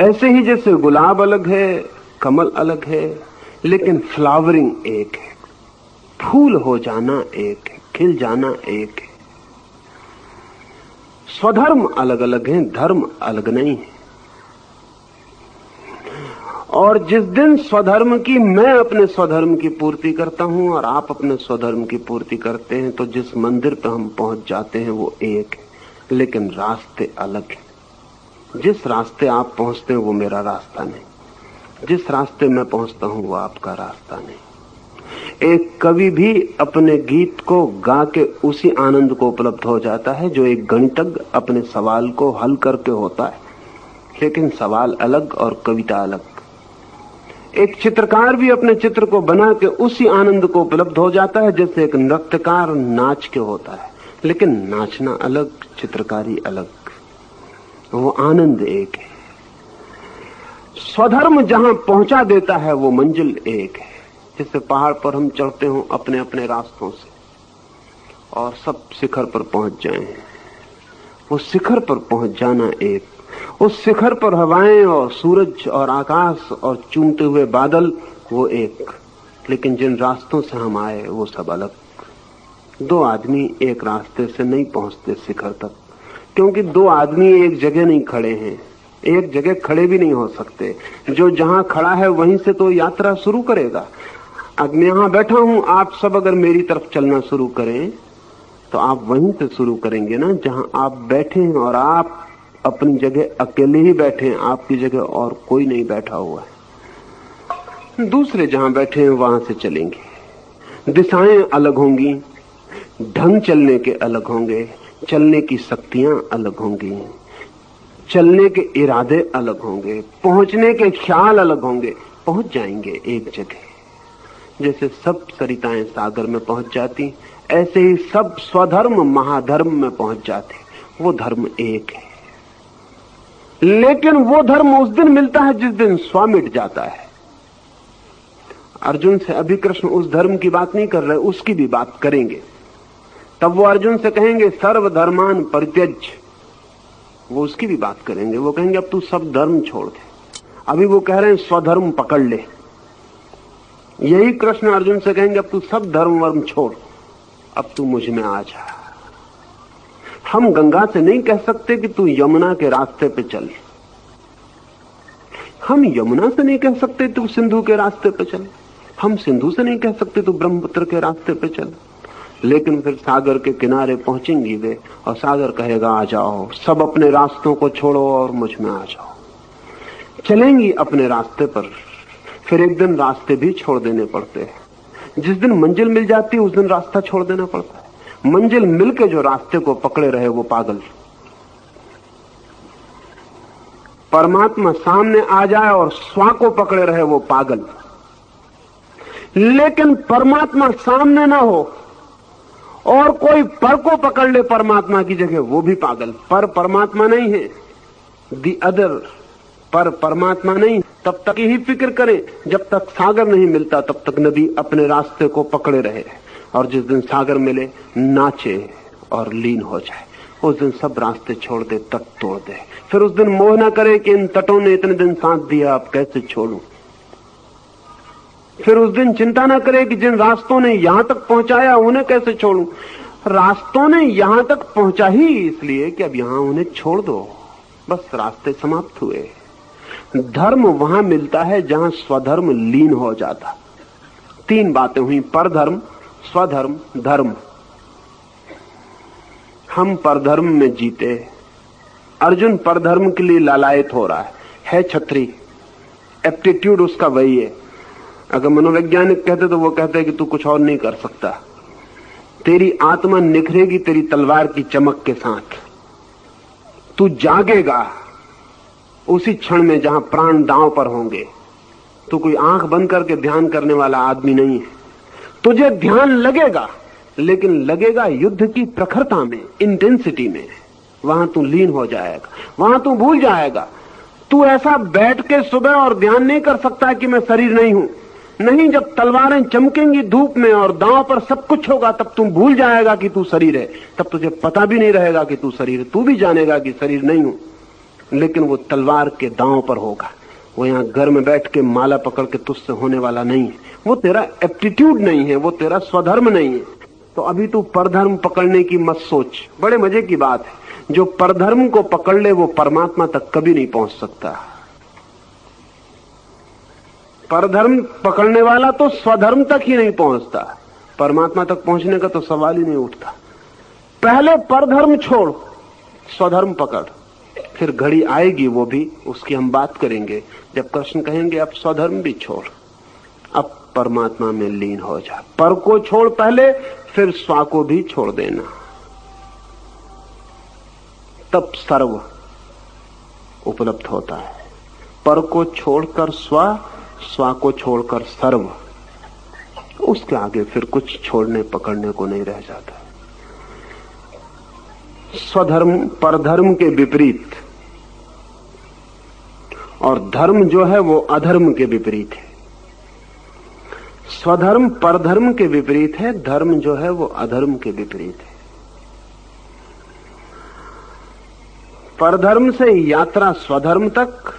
ऐसे ही जैसे गुलाब अलग है, कमल अलग है, लेकिन फ्लावरिंग एक है, फूल हो जाना एक है, खिल जाना एक है। स्वधर्म अलग अलग हैं, धर्म अलग नहीं है। और जिस दिन स्वधर्म की, मैं अपने स्वधर्म की पूर्ति करता हूं और आप अपने स्वधर्म की पूर्ति करते हैं, तो जिस मंदिर पर हम पहुंच जाते हैं वो एक है, लेकिन रास्ते अलग हैं। जिस रास्ते आप पहुंचते हैं वो मेरा रास्ता नहीं, जिस रास्ते मैं पहुंचता हूं वो आपका रास्ता नहीं। एक कवि भी अपने गीत को गा के उसी आनंद को उपलब्ध हो जाता है जो एक गणितज्ञ अपने सवाल को हल करके होता है, लेकिन सवाल अलग और कविता अलग। एक चित्रकार भी अपने चित्र को बना के उसी आनंद को उपलब्ध हो जाता है जैसे एक नृत्यकार नाच के होता है, लेकिन नाचना अलग, चित्रकारी अलग, वो आनंद एक है। स्वधर्म जहां पहुंचा देता है वो मंजिल एक है। जैसे पहाड़ पर हम चढ़ते हो अपने अपने रास्तों से और सब शिखर पर पहुंच जाएं, वो शिखर पर पहुंच जाना एक, उस शिखर पर हवाएं और सूरज और आकाश और चूमते हुए बादल वो एक, लेकिन जिन रास्तों से हम आए वो सब अलग। दो आदमी एक रास्ते से नहीं पहुंचते शिखर तक, क्योंकि दो आदमी एक जगह नहीं खड़े हैं, एक जगह खड़े भी नहीं हो सकते। जो जहां खड़ा है वहीं से तो यात्रा शुरू करेगा। अब मैं यहां बैठा हूं, आप सब अगर मेरी तरफ चलना शुरू करें तो आप वहीं से शुरू करेंगे ना जहां आप बैठे हैं, और आप अपनी जगह अकेले ही बैठे हैं, आपकी जगह और कोई नहीं बैठा हुआ है। दूसरे जहां बैठे हैं वहां से चलेंगे। दिशाएं अलग होंगी, ढंग चलने के अलग होंगे, चलने की शक्तियां अलग होंगी, चलने के इरादे अलग होंगे, पहुंचने के ख्याल अलग होंगे, पहुंच जाएंगे एक जगह। जैसे सब सरिताएं सागर में पहुंच जाती, ऐसे ही सब स्वधर्म महाधर्म में पहुंच जाते। वो धर्म एक है, लेकिन वो धर्म उस दिन मिलता है जिस दिन स्व मिट जाता है। अर्जुन से अभी कृष्ण उस धर्म की बात नहीं कर रहे, उसकी भी बात करेंगे। तब वो अर्जुन से कहेंगे सर्वधर्मान परित्यज्य, वो उसकी भी बात करेंगे। वो कहेंगे अब तू सब धर्म छोड़ दे। अभी वो कह रहे हैं स्वधर्म पकड़ ले, यही कृष्ण अर्जुन से कहेंगे अब तू सब धर्म वर्म छोड़, अब तू मुझ में आ जा। हम गंगा से नहीं कह सकते कि तू यमुना के रास्ते पे चल, हम यमुना से नहीं कह सकते तू सिंधु के रास्ते पे चल, हम सिंधु से नहीं कह सकते तू ब्रह्मपुत्र के रास्ते पे चल। लेकिन फिर सागर के किनारे पहुंचेंगी वे, और सागर कहेगा आ जाओ, सब अपने रास्तों को छोड़ो और मुझ में आ जाओ। चलेंगी अपने रास्ते पर, फिर एक दिन रास्ते भी छोड़ देने पड़ते हैं। जिस दिन मंजिल मिल जाती है उस दिन रास्ता छोड़ देना पड़ता है। मंजिल मिलके जो रास्ते को पकड़े रहे वो पागल। परमात्मा सामने आ जाए और स्व को पकड़े रहे वो पागल। लेकिन परमात्मा सामने ना हो और कोई पर को पकड़ ले परमात्मा की जगह, वो भी पागल। पर परमात्मा नहीं है, दी अदर, पर परमात्मा नहीं। तब तक यही फिक्र करें जब तक सागर नहीं मिलता, तब तक नदी अपने रास्ते को पकड़े रहे, और जिस दिन सागर मिले नाचे और लीन हो जाए, उस दिन सब रास्ते छोड़ दे, तट तोड़ दे। फिर उस दिन मोह ना करे कि इन तटों ने इतने दिन साथ दिया, अब कैसे छोड़ूं। फिर उस दिन चिंता ना करे कि जिन रास्तों ने यहां तक पहुंचाया उन्हें कैसे छोड़ूं। रास्तों ने यहां तक पहुंचा ही इसलिए कि अब यहां उन्हें छोड़ दो, बस रास्ते समाप्त हुए। धर्म वहां मिलता है जहां स्वधर्म लीन हो जाता। तीन बातें हुई, परधर्म, स्वधर्म, धर्म। हम परधर्म में जीते। अर्जुन परधर्म के लिए लालायित हो रहा है छत्री, एप्टीट्यूड उसका वही है। अगर मनोवैज्ञानिक कहते तो वो कहते कि तू कुछ और नहीं कर सकता, तेरी आत्मा निखरेगी तेरी तलवार की चमक के साथ, तू जागेगा उसी क्षण में जहां प्राण दांव पर होंगे। तू कोई आंख बंद करके ध्यान करने वाला आदमी नहीं है। तुझे ध्यान लगेगा, लेकिन लगेगा युद्ध की प्रखरता में, इंटेंसिटी में। वहां तू लीन हो जाएगा, वहां तू भूल जाएगा। तू ऐसा बैठ के सुबह और ध्यान नहीं कर सकता कि मैं शरीर नहीं हूं। नहीं, जब तलवारें चमकेंगी धूप में और दांव पर सब कुछ होगा, तब तू भूल जाएगा कि तू शरीर है। तब तुझे पता भी नहीं रहेगा कि तू शरीर है। तू भी जानेगा कि शरीर नहीं हूं, लेकिन वो तलवार के दांव पर होगा। वो यहां घर में बैठ के माला पकड़ के तुझसे होने वाला नहीं है। वो तेरा एप्टीट्यूड नहीं है, वो तेरा स्वधर्म नहीं है। तो अभी तू परधर्म पकड़ने की मत सोच। बड़े मजे की बात है, जो परधर्म को पकड़ ले वो परमात्मा तक कभी नहीं पहुंच सकता। परधर्म पकड़ने वाला तो स्वधर्म तक ही नहीं पहुंचता, परमात्मा तक पहुंचने का तो सवाल ही नहीं उठता। पहले परधर्म छोड़, स्वधर्म पकड़, फिर घड़ी आएगी, वो भी उसकी हम बात करेंगे, जब कृष्ण कहेंगे अब स्वधर्म भी छोड़, अब परमात्मा में लीन हो जा। पर को छोड़ पहले, फिर स्व को भी छोड़ देना, तब सर्व उपलब्ध होता है। पर को छोड़कर स्व, स्व को छोड़कर सर्व, उसके आगे फिर कुछ छोड़ने पकड़ने को नहीं रह जाता। स्वधर्म परधर्म के विपरीत, और धर्म जो है वो अधर्म के विपरीत है। स्वधर्म परधर्म के विपरीत है, धर्म जो है वो अधर्म के विपरीत है। परधर्म से यात्रा स्वधर्म तक,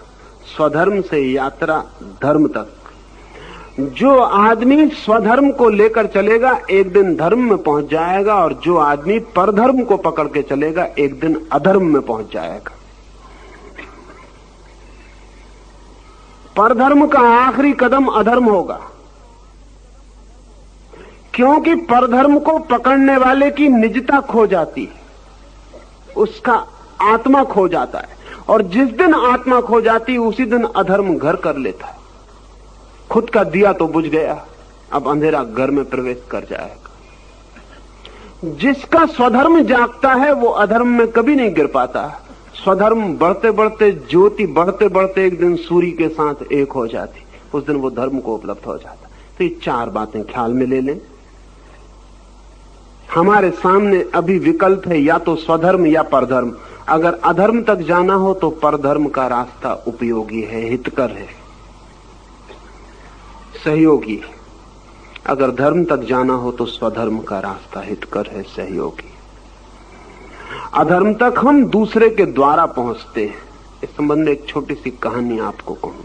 स्वधर्म से यात्रा धर्म तक। जो आदमी स्वधर्म को लेकर चलेगा एक दिन धर्म में पहुंच जाएगा, और जो आदमी परधर्म को पकड़ के चलेगा एक दिन अधर्म में पहुंच जाएगा। परधर्म का आखिरी कदम अधर्म होगा, क्योंकि परधर्म को पकड़ने वाले की निजता खो जाती है, उसका आत्मा खो जाता है, और जिस दिन आत्मा खो जाती है उसी दिन अधर्म घर कर लेता है। खुद का दिया तो बुझ गया, अब अंधेरा घर में प्रवेश कर जाएगा। जिसका स्वधर्म जागता है वो अधर्म में कभी नहीं गिर पाता। स्वधर्म बढ़ते बढ़ते, ज्योति बढ़ते बढ़ते एक दिन सूर्य के साथ एक हो जाती, उस दिन वो धर्म को उपलब्ध हो जाता। तो ये चार बातें ख्याल में ले लें। हमारे सामने अभी विकल्प है, या तो स्वधर्म या परधर्म। अगर अधर्म तक जाना हो तो परधर्म का रास्ता उपयोगी है, हितकर है, सहयोगी। अगर धर्म तक जाना हो तो स्वधर्म का रास्ता हितकर है, सहयोगी। अधर्म तक हम दूसरे के द्वारा पहुंचते हैं। इस संबंध में एक छोटी सी कहानी आपको कहूं।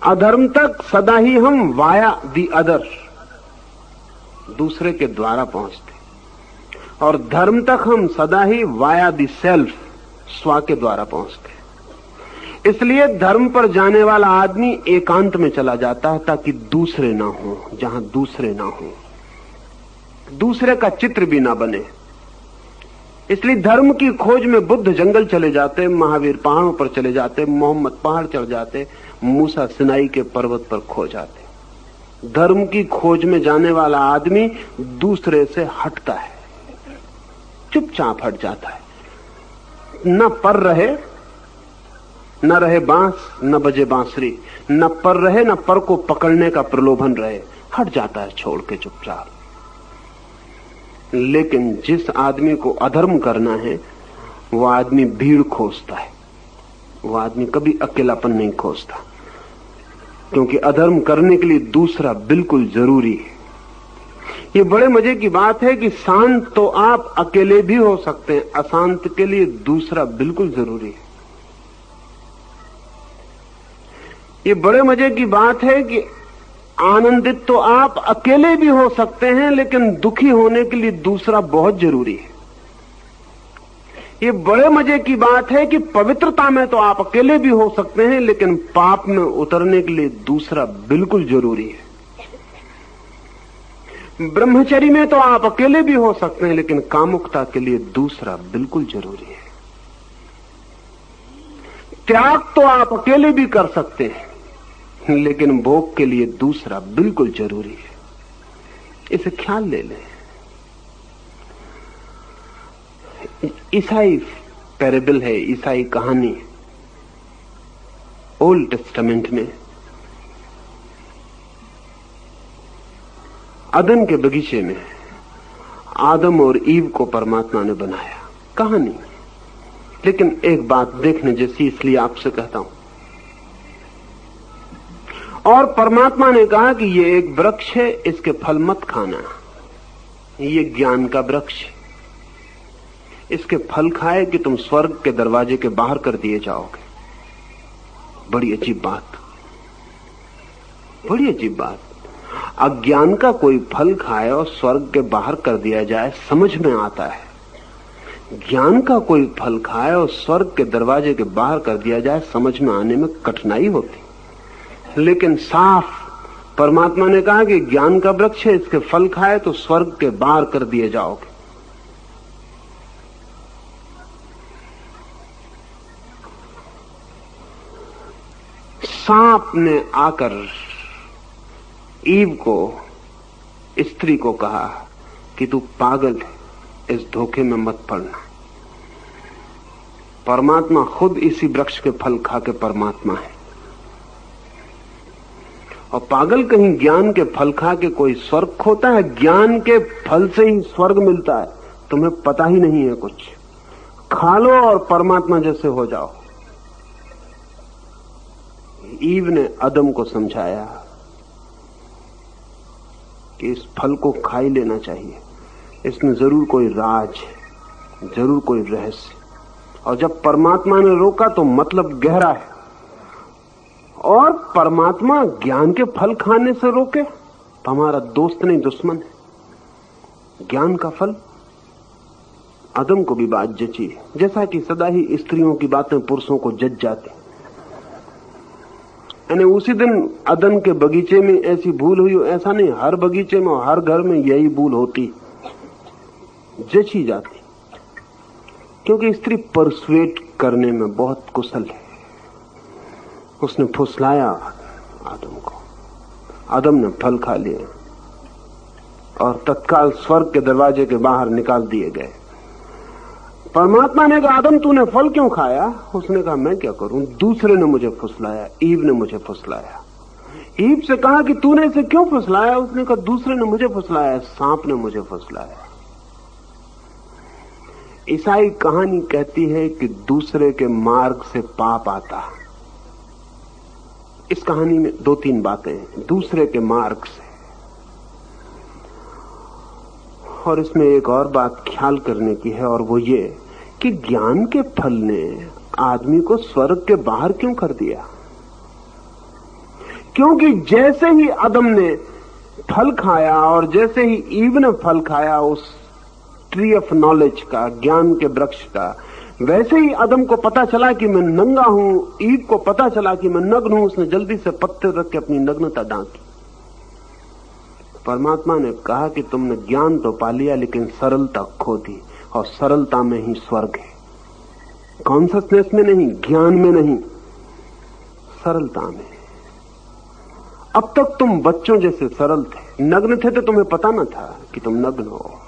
अधर्म तक सदा ही हम वाया दी अदर, दूसरे के द्वारा पहुंचते, और धर्म तक हम सदा ही वाया दी सेल्फ, स्व के द्वारा पहुंचते। इसलिए धर्म पर जाने वाला आदमी एकांत में चला जाता है, ताकि दूसरे ना हो, जहां दूसरे ना हो, दूसरे का चित्र भी ना बने। इसलिए धर्म की खोज में बुद्ध जंगल चले जाते, महावीर पहाड़ों पर चले जाते, मोहम्मद पहाड़ चढ़ जाते, मूसा सिनाई के पर्वत पर खो जाते। धर्म की खोज में जाने वाला आदमी दूसरे से हटता है, चुपचाप हट जाता है। न पर रहे, न रहे बांस, न बजे बांसुरी, न पर रहे, न पर को पकड़ने का प्रलोभन रहे, हट जाता है छोड़ के चुपचाप। लेकिन जिस आदमी को अधर्म करना है वो आदमी भीड़ खोजता है, वो आदमी कभी अकेलापन नहीं खोजता, क्योंकि अधर्म करने के लिए दूसरा बिल्कुल जरूरी है। ये बड़े मजे की बात है कि शांत तो आप अकेले भी हो सकते हैं, अशांत के लिए दूसरा बिल्कुल जरूरी है। ये बड़े मजे की बात है कि आनंदित तो आप अकेले भी हो सकते हैं, लेकिन दुखी होने के लिए दूसरा बहुत जरूरी है। ये बड़े मजे की बात है कि पवित्रता में तो आप अकेले भी हो सकते हैं, लेकिन पाप में उतरने के लिए दूसरा बिल्कुल जरूरी है। ब्रह्मचर्य में तो आप अकेले भी हो सकते हैं, लेकिन कामुकता के लिए दूसरा बिल्कुल जरूरी है। त्याग तो आप अकेले भी कर सकते हैं, लेकिन भोग के लिए दूसरा बिल्कुल जरूरी है। इसे ख्याल ले लें। ईसाई पैरेबल है, ईसाई कहानी, ओल्ड टेस्टामेंट में अदन के बगीचे में आदम और ईव को परमात्मा ने बनाया। कहानी, लेकिन एक बात देखने जैसी, इसलिए आपसे कहता हूं। और परमात्मा ने कहा कि ये एक वृक्ष है, इसके फल मत खाना, ये ज्ञान का वृक्ष है, इसके फल खाए कि तुम स्वर्ग के दरवाजे के बाहर कर दिए जाओगे। बड़ी अजीब बात, बड़ी अजीब बात। अज्ञान का कोई फल खाए और स्वर्ग के बाहर कर दिया जाए, समझ में आता है। ज्ञान का कोई फल खाए और स्वर्ग के दरवाजे के बाहर कर दिया जाए, समझ में आने में कठिनाई होती। लेकिन साफ परमात्मा ने कहा कि ज्ञान का वृक्ष है, इसके फल खाए तो स्वर्ग के बाहर कर दिए जाओगे। सांप ने आकर ईव को, स्त्री को कहा कि तू पागल है, इस धोखे में मत पड़ना। परमात्मा खुद इसी वृक्ष के फल खा के परमात्मा है। और पागल कहीं ज्ञान के फल खा के कोई स्वर्ग खोता है? ज्ञान के फल से ही स्वर्ग मिलता है, तुम्हें पता ही नहीं है कुछ। खा लो और परमात्मा जैसे हो जाओ। ईव ने आदम को समझाया कि इस फल को खा ही लेना चाहिए, इसमें जरूर कोई राज है, जरूर कोई रहस्य। और जब परमात्मा ने रोका तो मतलब गहरा है। और परमात्मा ज्ञान के फल खाने से रोके तो हमारा दोस्त नहीं दुश्मन है। ज्ञान का फल आदम को भी बात जची, जैसा कि सदा ही स्त्रियों की बातें पुरुषों को जच जाती। यानी उसी दिन अदन के बगीचे में ऐसी भूल हुई, ऐसा नहीं, हर बगीचे में हर घर में यही भूल होती, जची जाती। क्योंकि स्त्री परसुएट करने में बहुत कुशल है। उसने फुसलाया आदम को, आदम ने फल खा लिया और तत्काल स्वर्ग के दरवाजे के बाहर निकाल दिए गए। परमात्मा ने कहा आदम तूने फल क्यों खाया? उसने कहा मैं क्या करूं, दूसरे ने मुझे फुसलाया, ईव ने मुझे फुसलाया। ईव से कहा कि तूने इसे क्यों फुसलाया? उसने कहा दूसरे ने मुझे फुसलाया, सांप ने मुझे फुसलाया। ईसाई कहानी कहती है कि दूसरे के मार्ग से पाप आता। इस कहानी में दो तीन बातें हैं, दूसरे के मार्ग से। और इसमें एक और बात ख्याल करने की है, और वो ये कि ज्ञान के फल ने आदमी को स्वर्ग के बाहर क्यों कर दिया? क्योंकि जैसे ही आदम ने फल खाया और जैसे ही ईव ने फल खाया उस ट्री ऑफ नॉलेज का, ज्ञान के वृक्ष का, वैसे ही आदम को पता चला कि मैं नंगा हूं, ईव को पता चला कि मैं नग्न हूं। उसने जल्दी से पत्ते रख के अपनी नग्नता ढांकी। परमात्मा ने कहा कि तुमने ज्ञान तो पा लिया लेकिन सरलता खो दी, और सरलता में ही स्वर्ग है। कॉन्शसनेस में नहीं, ज्ञान में नहीं, सरलता में। अब तक तुम बच्चों जैसे सरल थे, नग्न थे तो तुम्हें पता न था कि तुम नग्न हो।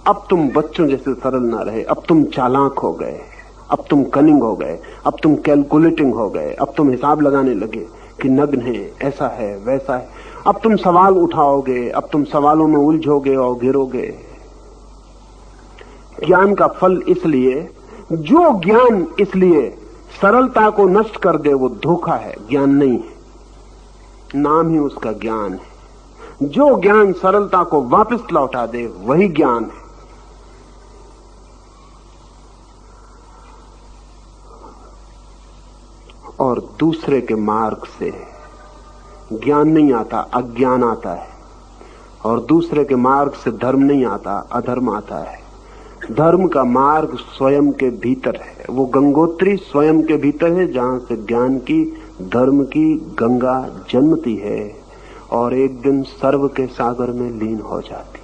अब तुम बच्चों जैसे सरल ना रहे, अब तुम चालाक हो गए, अब तुम कनिंग हो गए, अब तुम कैलकुलेटिंग हो गए, अब तुम हिसाब लगाने लगे कि नग्न है, ऐसा है, वैसा है। अब तुम सवाल उठाओगे, अब तुम सवालों में उलझोगे और गिरोगे। ज्ञान का फल इसलिए, जो ज्ञान इसलिए सरलता को नष्ट कर दे वो धोखा है, ज्ञान नहीं है। नाम ही उसका ज्ञान है। जो ज्ञान सरलता को वापस लौटा दे वही ज्ञान है। और दूसरे के मार्ग से ज्ञान नहीं आता, अज्ञान आता है। और दूसरे के मार्ग से धर्म नहीं आता, अधर्म आता है। धर्म का मार्ग स्वयं के भीतर है, वो गंगोत्री स्वयं के भीतर है, जहां से ज्ञान की, धर्म की गंगा जन्मती है और एक दिन सर्व के सागर में लीन हो जाती।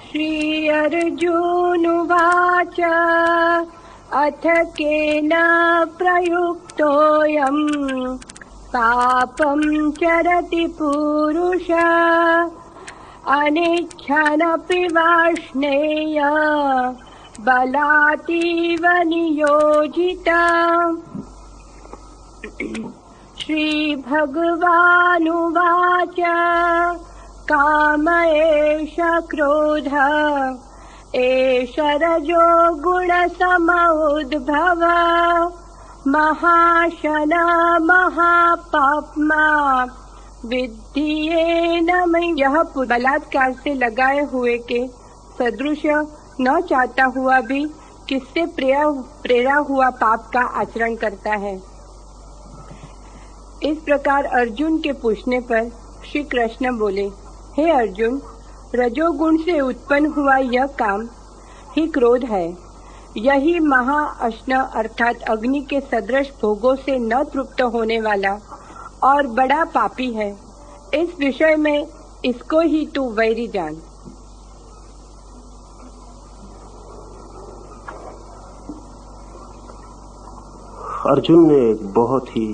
श्री अर्जुनुवाच अथ केन प्रयुक्तोऽयं पापं चरति पुरुष अनिच्छनपि वाष्णेय बलातीव नियोजिता। श्री भगवानुवाच काम एष क्रोध एष रजो गुण समुद्भव महाशन महापाप्मा विद्येनम। यह बलात्कार से लगाए हुए के सदृश न चाहता हुआ भी किससे प्रेरा हुआ पाप का आचरण करता है। इस प्रकार अर्जुन के पूछने पर श्री कृष्ण बोले, हे अर्जुन, रजोगुण से उत्पन्न हुआ यह काम ही क्रोध है। यही महाअश्न अर्थात अग्नि के सदृश भोगों से न तृप्त होने वाला और बड़ा पापी है। इस विषय में इसको ही तू वैरी जान। अर्जुन ने एक बहुत ही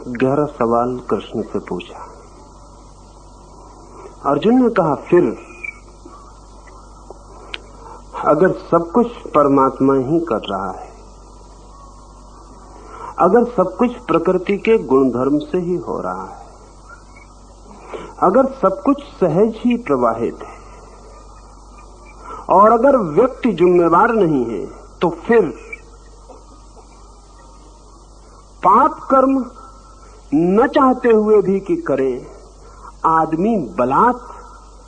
गहरा सवाल कृष्ण से पूछा। अर्जुन ने कहा, फिर अगर सब कुछ परमात्मा ही कर रहा है, अगर सब कुछ प्रकृति के गुणधर्म से ही हो रहा है, अगर सब कुछ सहज ही प्रवाहित है और अगर व्यक्ति जिम्मेवार नहीं है, तो फिर पाप कर्म न चाहते हुए भी कि करे, आदमी बलात्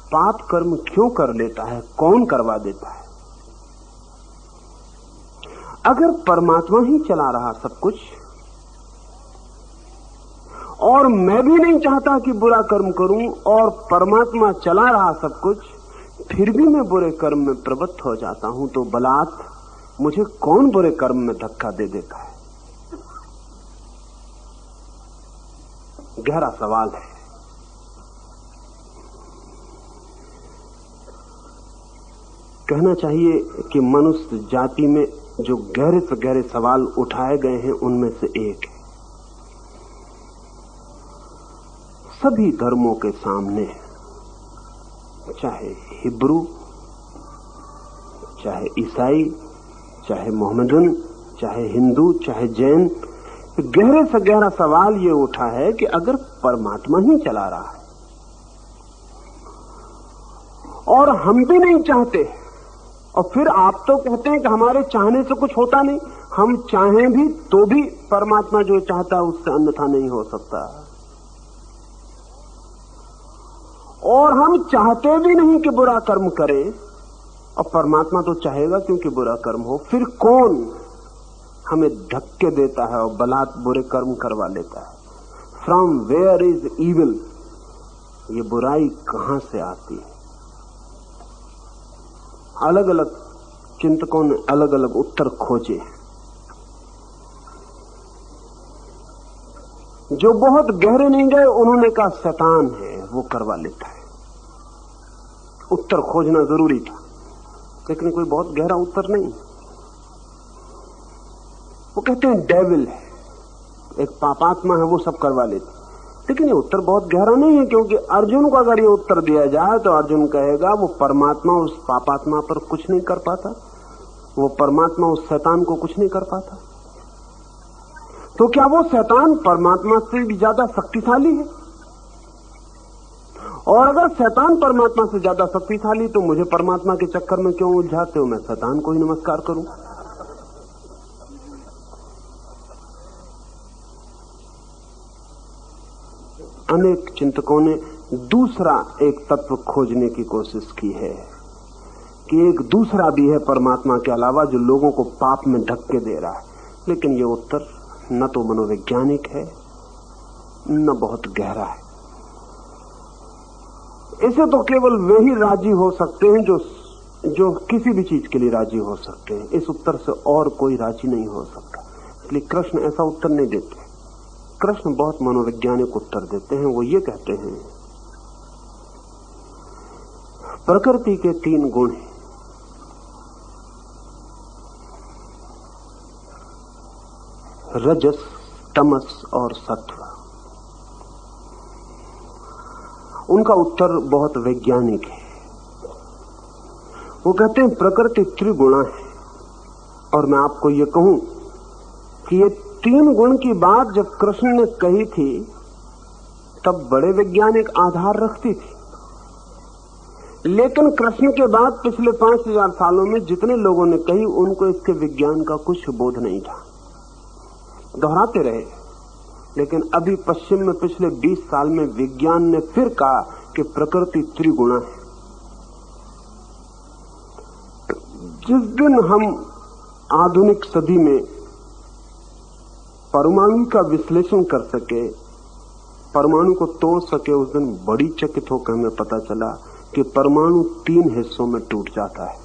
पाप कर्म क्यों कर लेता है? कौन करवा देता है? अगर परमात्मा ही चला रहा सब कुछ और मैं भी नहीं चाहता कि बुरा कर्म करूं और परमात्मा चला रहा सब कुछ, फिर भी मैं बुरे कर्म में प्रवृत्त हो जाता हूं, तो बलात् मुझे कौन बुरे कर्म में धक्का दे देता है? गहरा सवाल है। कहना चाहिए कि मनुष्य जाति में जो गहरे से गहरे सवाल उठाए गए हैं, उनमें से एक है। सभी धर्मों के सामने, चाहे हिब्रू, चाहे ईसाई, चाहे मोहम्मदन, चाहे हिंदू, चाहे जैन, गहरे से गहरा सवाल ये उठा है कि अगर परमात्मा ही चला रहा है और हम भी नहीं चाहते, और फिर आप तो कहते हैं कि हमारे चाहने से कुछ होता नहीं, हम चाहें भी तो भी परमात्मा जो चाहता है उससे अन्यथा नहीं हो सकता, और हम चाहते भी नहीं कि बुरा कर्म करें और परमात्मा तो चाहेगा क्योंकि बुरा कर्म हो, फिर कौन हमें धक्के देता है और बलात् बुरे कर्म करवा लेता है? फ्रॉम वेयर इज इविल, ये बुराई कहां से आती है? अलग अलग चिंतकों ने अलग अलग उत्तर खोजे। जो बहुत गहरे नहीं गए, उन्होंने कहा शैतान है, वो करवा लेता है। उत्तर खोजना जरूरी था, लेकिन कोई बहुत गहरा उत्तर नहीं। वो कहते हैं डेविल है, एक पापात्मा है, वो सब करवा लेती। लेकिन ये उत्तर बहुत गहरा नहीं है, क्योंकि अर्जुन को अगर ये उत्तर दिया जाए तो अर्जुन कहेगा वो परमात्मा उस पापात्मा पर कुछ नहीं कर पाता, वो परमात्मा उस शैतान को कुछ नहीं कर पाता। तो क्या वो शैतान परमात्मा से भी ज्यादा शक्तिशाली है? और अगर शैतान परमात्मा से ज्यादा शक्तिशाली, तो मुझे परमात्मा के चक्कर में क्यों उलझाते हो? मैं शैतान को ही नमस्कार करूं। अनेक चिंतकों ने दूसरा एक तत्व खोजने की कोशिश की है कि एक दूसरा भी है परमात्मा के अलावा जो लोगों को पाप में धक्के दे रहा है, लेकिन ये उत्तर न तो मनोवैज्ञानिक है न बहुत गहरा है। इसे तो केवल वे ही राजी हो सकते हैं जो किसी भी चीज के लिए राजी हो सकते हैं। इस उत्तर से और कोई राजी नहीं हो सकता, इसलिए कृष्ण ऐसा उत्तर नहीं देते। कृष्ण बहुत मनोवैज्ञानिक उत्तर देते हैं। वो ये कहते हैं, प्रकृति के 3 गुण हैं, रजस, तमस और सत्व। उनका उत्तर बहुत वैज्ञानिक है। वो कहते हैं प्रकृति त्रिगुणा है, और मैं आपको ये कहूं कि ये 3 गुण की बात जब कृष्ण ने कही थी तब बड़े वैज्ञानिक आधार रखती थी, लेकिन कृष्ण के बाद पिछले 5000 सालों में जितने लोगों ने कही उनको इसके विज्ञान का कुछ बोध नहीं था। दोहराते रहे, लेकिन अभी पश्चिम में पिछले 20 साल में विज्ञान ने फिर कहा कि प्रकृति त्रिगुणा है। जिस दिन हम आधुनिक सदी में परमाणु का विश्लेषण कर सके, परमाणु को तोड़ सके, उस दिन बड़ी चकित होकर हमें पता चला कि परमाणु 3 हिस्सों में टूट जाता है।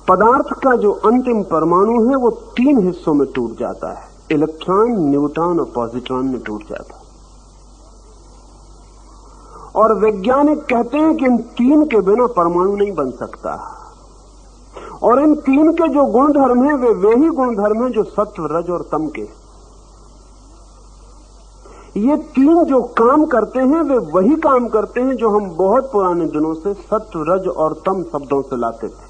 पदार्थ का जो अंतिम परमाणु है वो 3 हिस्सों में टूट जाता है, इलेक्ट्रॉन, न्यूट्रॉन और पॉजिट्रॉन में टूट जाता है। और वैज्ञानिक कहते हैं कि इन 3 के बिना परमाणु नहीं बन सकता। और इन 3 के जो गुणधर्म हैं वे ही गुणधर्म हैं जो सत्व, रज और तम के। ये 3 जो काम करते हैं वे वही काम करते हैं जो हम बहुत पुराने दिनों से सत्व, रज और तम शब्दों से लाते थे।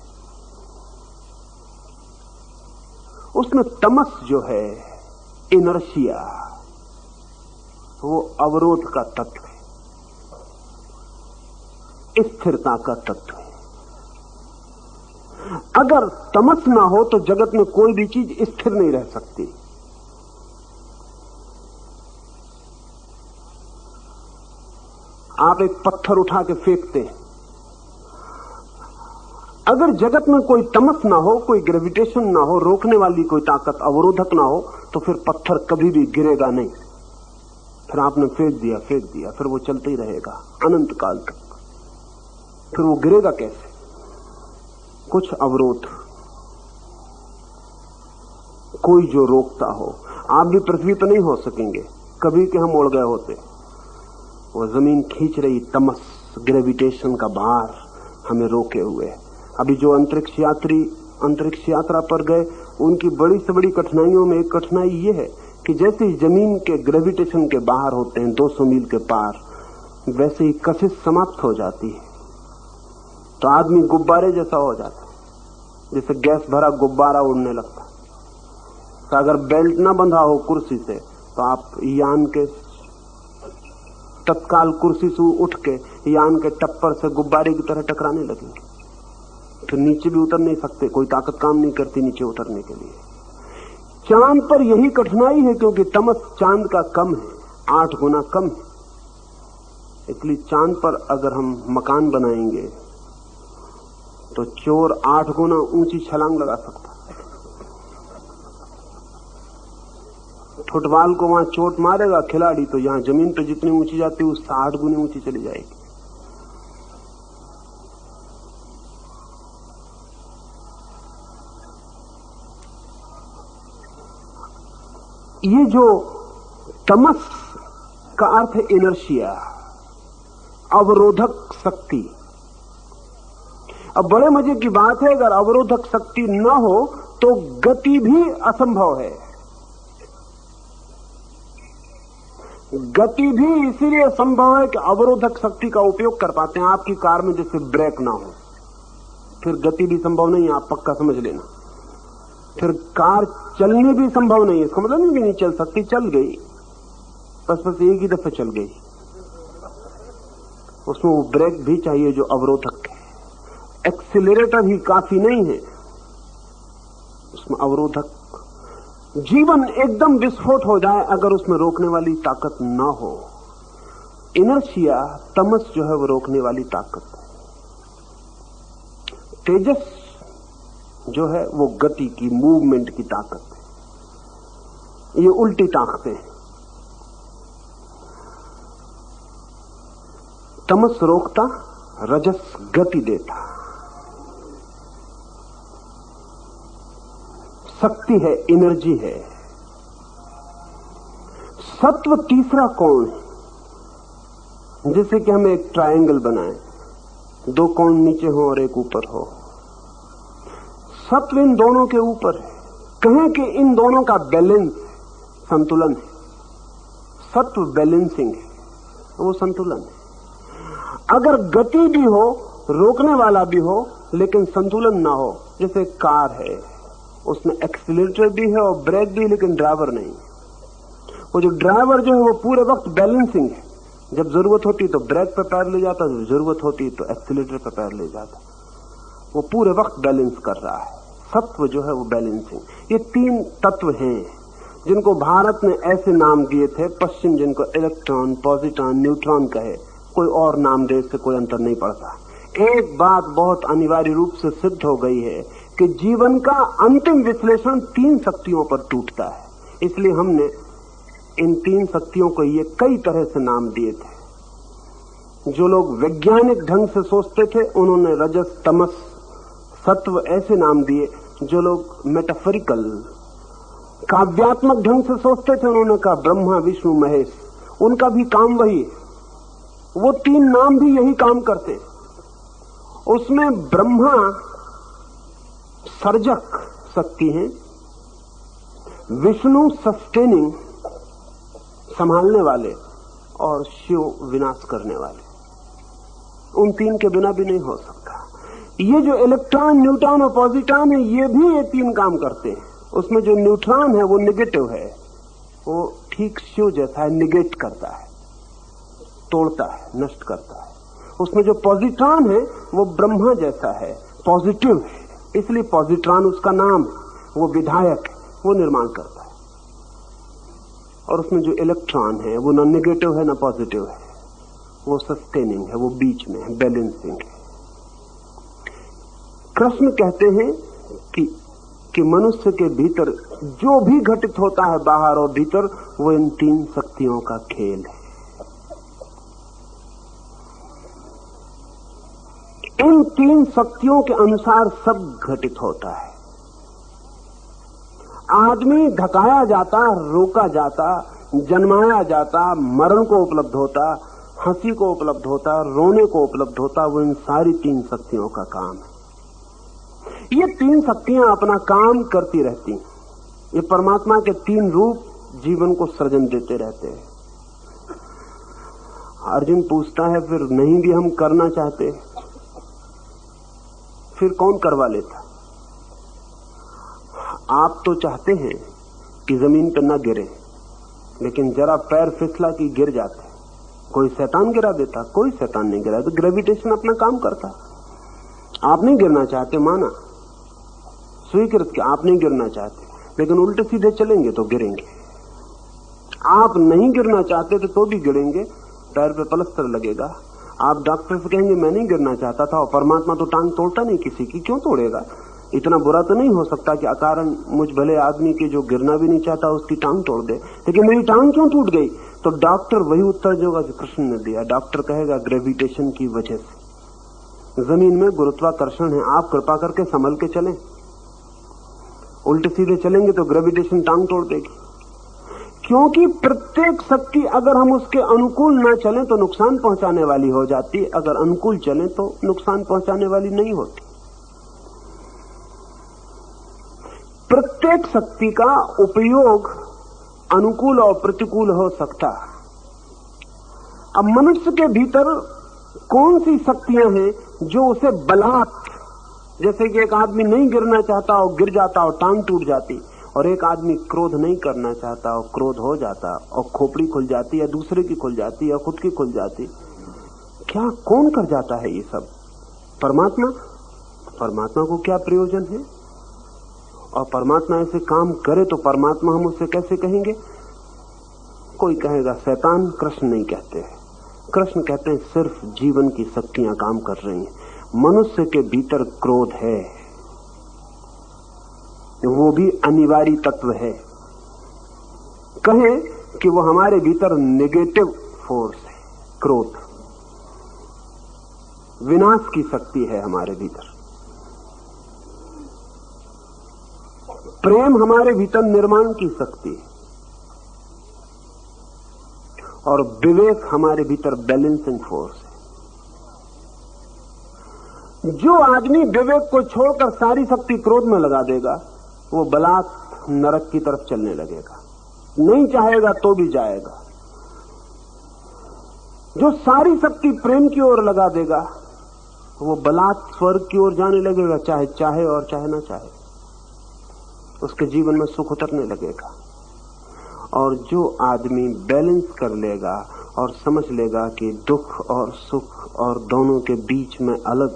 उसमें तमस जो है, इनर्शिया, वो अवरोध का तत्व है, स्थिरता का तत्व है। अगर तमस ना हो तो जगत में कोई भी चीज स्थिर नहीं रह सकती। आप एक पत्थर उठा के फेंकते हैं, अगर जगत में कोई तमस ना हो, कोई ग्रेविटेशन ना हो, रोकने वाली कोई ताकत, अवरोधक ना हो, तो फिर पत्थर कभी भी गिरेगा नहीं। फिर आपने फेंक दिया, फिर वो चलते ही रहेगा अनंत काल तक। फिर वो गिरेगा कैसे? कुछ अवरोध, कोई जो रोकता हो। आप भी पृथ्वी पर नहीं हो सकेंगे, कभी के हम उड़ गए होते। वो जमीन खींच रही तमस, ग्रेविटेशन का भार हमें रोके हुए। अभी जो अंतरिक्ष यात्री अंतरिक्ष यात्रा पर गए, उनकी बड़ी से बड़ी कठिनाइयों में एक कठिनाई ये है कि जैसे ही जमीन के ग्रेविटेशन के बाहर होते हैं 200 मील के पार, वैसे ही कशिश समाप्त हो जाती है, तो आदमी गुब्बारे जैसा हो जाता है, जैसे गैस भरा गुब्बारा उड़ने लगता। तो अगर बेल्ट ना बंधा हो कुर्सी से, तो आप यान के तत्काल कुर्सी से उठ के यान के टप्पर से गुब्बारे की तरह टकराने लगेंगे। फिर नीचे भी उतर नहीं सकते, कोई ताकत काम नहीं करती नीचे उतरने के लिए। चांद पर यही कठिनाई है, क्योंकि तमस चांद का कम है, 8 गुना कम है। इसलिए चांद पर अगर हम मकान बनाएंगे तो चोर 8 गुना ऊंची छलांग लगा सकता है। फुटबॉल को वहां चोट मारेगा खिलाड़ी, तो यहां जमीन पर जितनी ऊंची जाती है उससे 8 गुने ऊंची चली जाएगी। ये जो तमस का अर्थ है इनर्शिया, अवरोधक शक्ति। अब बड़े मजे की बात है, अगर अवरोधक शक्ति न हो तो गति भी असंभव है। गति भी इसीलिए संभव है कि अवरोधक शक्ति का उपयोग कर पाते हैं। आपकी कार में जैसे ब्रेक ना हो, फिर गति भी संभव नहीं है, आप पक्का समझ लेना। फिर कार चलनी भी संभव नहीं है, इसका मतलब नहीं कि नहीं चल सकती, चल गई, बस एक ही दफे चल गई। उसमें वो ब्रेक भी चाहिए जो अवरोधक है। एक्सीलरेटर ही काफी नहीं है, उसमें अवरोधक। जीवन एकदम विस्फोट हो जाए अगर उसमें रोकने वाली ताकत ना हो। इनर्शिया, तमस जो है वो रोकने वाली ताकत है। तेजस जो है वो गति की, मूवमेंट की ताकत है। ये उल्टी ताकतें हैं। तमस रोकता, रजस गति देता, शक्ति है, एनर्जी है। सत्व तीसरा कोण है। जैसे कि हम एक ट्रायंगल बनाएं, 2 कोण नीचे हो और एक ऊपर हो। सत्व इन दोनों के ऊपर है। कहें कि इन दोनों का बैलेंस, संतुलन है। सत्व बैलेंसिंग है, वो संतुलन है। अगर गति भी हो, रोकने वाला भी हो, लेकिन संतुलन ना हो, जैसे कार है, उसमें एक्सीलरेटर भी है और ब्रेक भी, लेकिन ड्राइवर नहीं। वो जो ड्राइवर जो है वो पूरे वक्त बैलेंसिंग है। जब जरूरत होती तो ब्रेक पे पैर ले जाता, जब जरूरत होती तो एक्सीलरेटर पे पैर ले जाता। वो पूरे वक्त बैलेंस कर रहा है। सत्व जो है वो बैलेंसिंग। ये 3 तत्व हैं जिनको भारत ने ऐसे नाम दिए थे, पश्चिम जिनको इलेक्ट्रॉन, पॉजिट्रॉन, न्यूट्रॉन कहे। कोई और नाम दे, इससे कोई अंतर नहीं पड़ता। एक बात बहुत अनिवार्य रूप से सिद्ध हो गई है कि जीवन का अंतिम विश्लेषण 3 शक्तियों पर टूटता है। इसलिए हमने इन 3 शक्तियों को ये कई तरह से नाम दिए थे। जो लोग वैज्ञानिक ढंग से सोचते थे उन्होंने रजस, तमस, सत्व ऐसे नाम दिए। जो लोग मेटाफोरिकल, काव्यात्मक ढंग से सोचते थे उन्होंने कहा ब्रह्मा, विष्णु, महेश। उनका भी काम वही है, वो 3 नाम भी यही काम करते। उसमें ब्रह्मा सर्जक शक्ति है, विष्णु सस्टेनिंग, संभालने वाले, और शिव विनाश करने वाले। उन 3 के बिना भी नहीं हो सकता। ये जो इलेक्ट्रॉन, न्यूट्रॉन और पॉजिट्रॉन है, ये भी ये 3 काम करते हैं। उसमें जो न्यूट्रॉन है वो नेगेटिव है, वो ठीक शिव जैसा है, निगेट करता है, तोड़ता है, नष्ट करता है। उसमें जो पॉजिट्रॉन है वो ब्रह्मा जैसा है, पॉजिटिव है, इसलिए पॉजिट्रॉन उसका नाम है। वो विधायक है, वो निर्माण करता है। और उसमें जो इलेक्ट्रॉन है वो न नेगेटिव है न पॉजिटिव है, वो सस्टेनिंग है, वो बीच में है, बैलेंसिंग है। कृष्ण कहते हैं कि मनुष्य के भीतर जो भी घटित होता है बाहर और भीतर, वो इन 3 शक्तियों का खेल है। इन 3 शक्तियों के अनुसार सब घटित होता है। आदमी धकाया जाता, रोका जाता, जन्माया जाता, मरण को उपलब्ध होता, हंसी को उपलब्ध होता, रोने को उपलब्ध होता, वो इन सारी 3 शक्तियों का काम है। ये 3 शक्तियां अपना काम करती रहती हैं। ये परमात्मा के 3 रूप जीवन को सृजन देते रहते हैं। अर्जुन पूछता है फिर नहीं भी हम करना चाहते फिर कौन करवा लेता? आप तो चाहते हैं कि जमीन पर न गिरे, लेकिन जरा पैर फिसला कि गिर जाते। कोई शैतान गिरा देता? कोई शैतान नहीं गिरा। तो ग्रेविटेशन अपना काम करता। आप नहीं गिरना चाहते, माना, स्वीकृत कि आप नहीं गिरना चाहते, लेकिन उल्टे सीधे चलेंगे तो गिरेंगे। आप नहीं गिरना चाहते तो भी गिरेंगे, पैर पे पलस्तर लगेगा। आप डॉक्टर से कहेंगे मैं नहीं गिरना चाहता था, और परमात्मा तो टांग तोड़ता नहीं किसी की, क्यों तोड़ेगा? इतना बुरा तो नहीं हो सकता कि अकारण मुझ भले आदमी के जो गिरना भी नहीं चाहता उसकी टांग तोड़ दे, लेकिन मेरी टांग क्यों टूट गई? तो डॉक्टर वही उत्तर देगा जो कृष्ण ने दिया। डॉक्टर कहेगा ग्रेविटेशन की वजह से, जमीन में गुरुत्वाकर्षण है, आप कृपा करके संभल के चलें। उल्टे सीधे चलेंगे तो ग्रेविटेशन टांग तोड़ देगी। क्योंकि प्रत्येक शक्ति अगर हम उसके अनुकूल न चलें तो नुकसान पहुंचाने वाली हो जाती, अगर अनुकूल चलें तो नुकसान पहुंचाने वाली नहीं होती। प्रत्येक शक्ति का उपयोग अनुकूल और प्रतिकूल हो सकता। अब मनुष्य के भीतर कौन सी शक्तियां हैं जो उसे बलात्, जैसे कि एक आदमी नहीं गिरना चाहता और गिर जाता और टांग टूट जाती, और एक आदमी क्रोध नहीं करना चाहता और क्रोध हो जाता और खोपड़ी खुल जाती, या दूसरे की खुल जाती या खुद की खुल जाती। क्या कौन कर जाता है ये सब? परमात्मा। परमात्मा को क्या प्रयोजन है? और परमात्मा ऐसे काम करे तो परमात्मा हम उससे कैसे कहेंगे? कोई कहेगा शैतान, कृष्ण नहीं कहते। कृष्ण कहते हैं सिर्फ जीवन की शक्तियां काम कर रही हैं। मनुष्य के भीतर क्रोध है, वो भी अनिवार्य तत्व है। कहें कि वो हमारे भीतर नेगेटिव फोर्स है। क्रोध विनाश की शक्ति है हमारे भीतर। प्रेम हमारे भीतर निर्माण की शक्ति है, और विवेक हमारे भीतर बैलेंसिंग फोर्स है। जो आदमी विवेक को छोड़कर सारी शक्ति क्रोध में लगा देगा, वो बलात् नरक की तरफ चलने लगेगा, नहीं चाहेगा तो भी जाएगा। जो सारी शक्ति प्रेम की ओर लगा देगा, वो बलात् स्वर्ग की ओर जाने लगेगा, चाहे चाहे और चाहे ना चाहे। उसके जीवन में सुख उतरने लगेगा। और जो आदमी बैलेंस कर लेगा और समझ लेगा कि दुख और सुख और दोनों के बीच में अलग,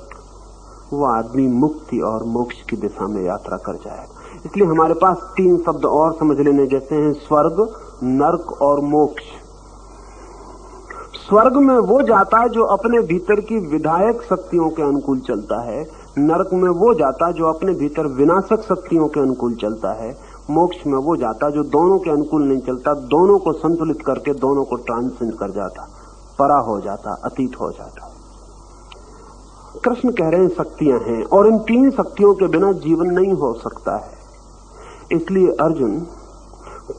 वो आदमी मुक्ति और मोक्ष की दिशा में यात्रा कर जाएगा। इसलिए हमारे पास 3 शब्द और समझ लेने जैसे हैं, स्वर्ग, नरक और मोक्ष। स्वर्ग में वो जाता है जो अपने भीतर की विधायक शक्तियों के अनुकूल चलता है, नरक में वो जाता है जो अपने भीतर विनाशक शक्तियों के अनुकूल चलता है, मोक्ष में वो जाता है जो दोनों के अनुकूल नहीं चलता, दोनों को संतुलित करके दोनों को ट्रांसेंड कर जाता, परा हो जाता, अतीत हो जाता। कृष्ण कह रहे हैं शक्तियां हैं और इन तीन शक्तियों के बिना जीवन नहीं हो सकता है। इसलिए अर्जुन,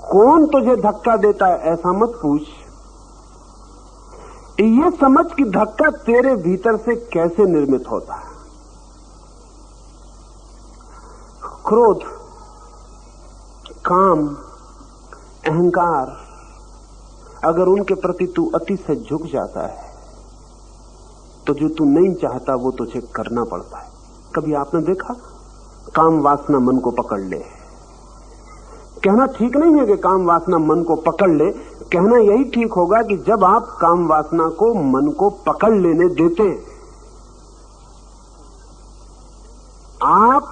कौन तुझे धक्का देता है ऐसा मत पूछ, ये समझ कि धक्का तेरे भीतर से कैसे निर्मित होता है। क्रोध, काम, अहंकार, अगर उनके प्रति तू अति से झुक जाता है तो जो तू नहीं चाहता वो तुझे करना पड़ता है। कभी आपने देखा काम वासना मन को पकड़ ले? कहना ठीक नहीं है कि काम वासना मन को पकड़ ले, कहना यही ठीक होगा कि जब आप काम वासना को मन को पकड़ लेने देते हैं, आप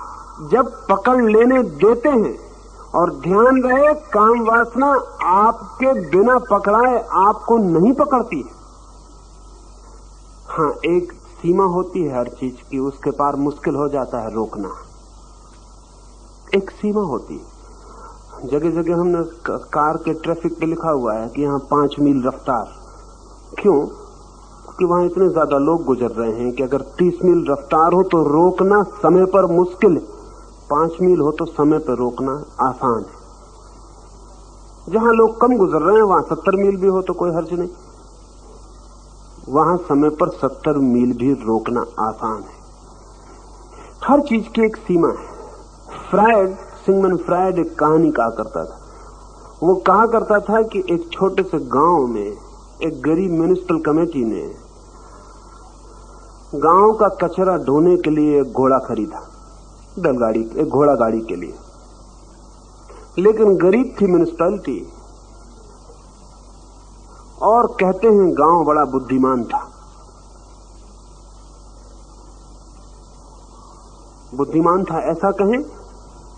जब पकड़ लेने देते हैं, और ध्यान रहे काम वासना आपके बिना पकड़ाए आपको नहीं पकड़ती है। हाँ, एक सीमा होती है हर चीज की, उसके पार मुश्किल हो जाता है रोकना। एक सीमा होती है। जगह जगह हमने कार के ट्रैफिक पे लिखा हुआ है कि यहाँ 5 मील रफ्तार। क्यों? क्योंकि वहां इतने ज्यादा लोग गुजर रहे हैं कि अगर 30 मील रफ्तार हो तो रोकना समय पर मुश्किल है, 5 मील हो तो समय पर रोकना आसान है। जहां लोग कम गुजर रहे हैं वहां 70 मील भी हो तो कोई हर्ज नहीं, वहां समय पर 70 मील भी रोकना आसान है। हर चीज की एक सीमा है। सिगमंड फ्रायड एक कहानी कहा करता था। वो कहा करता था कि एक छोटे से गांव में एक गरीब म्युनिसिपल कमेटी ने गांव का कचरा ढोने के लिए एक घोड़ा खरीदा, बैलगाड़ी, एक घोड़ा गाड़ी के लिए। लेकिन गरीब थी म्युनिसिपैलिटी और कहते हैं गांव बड़ा बुद्धिमान था। बुद्धिमान था ऐसा कहें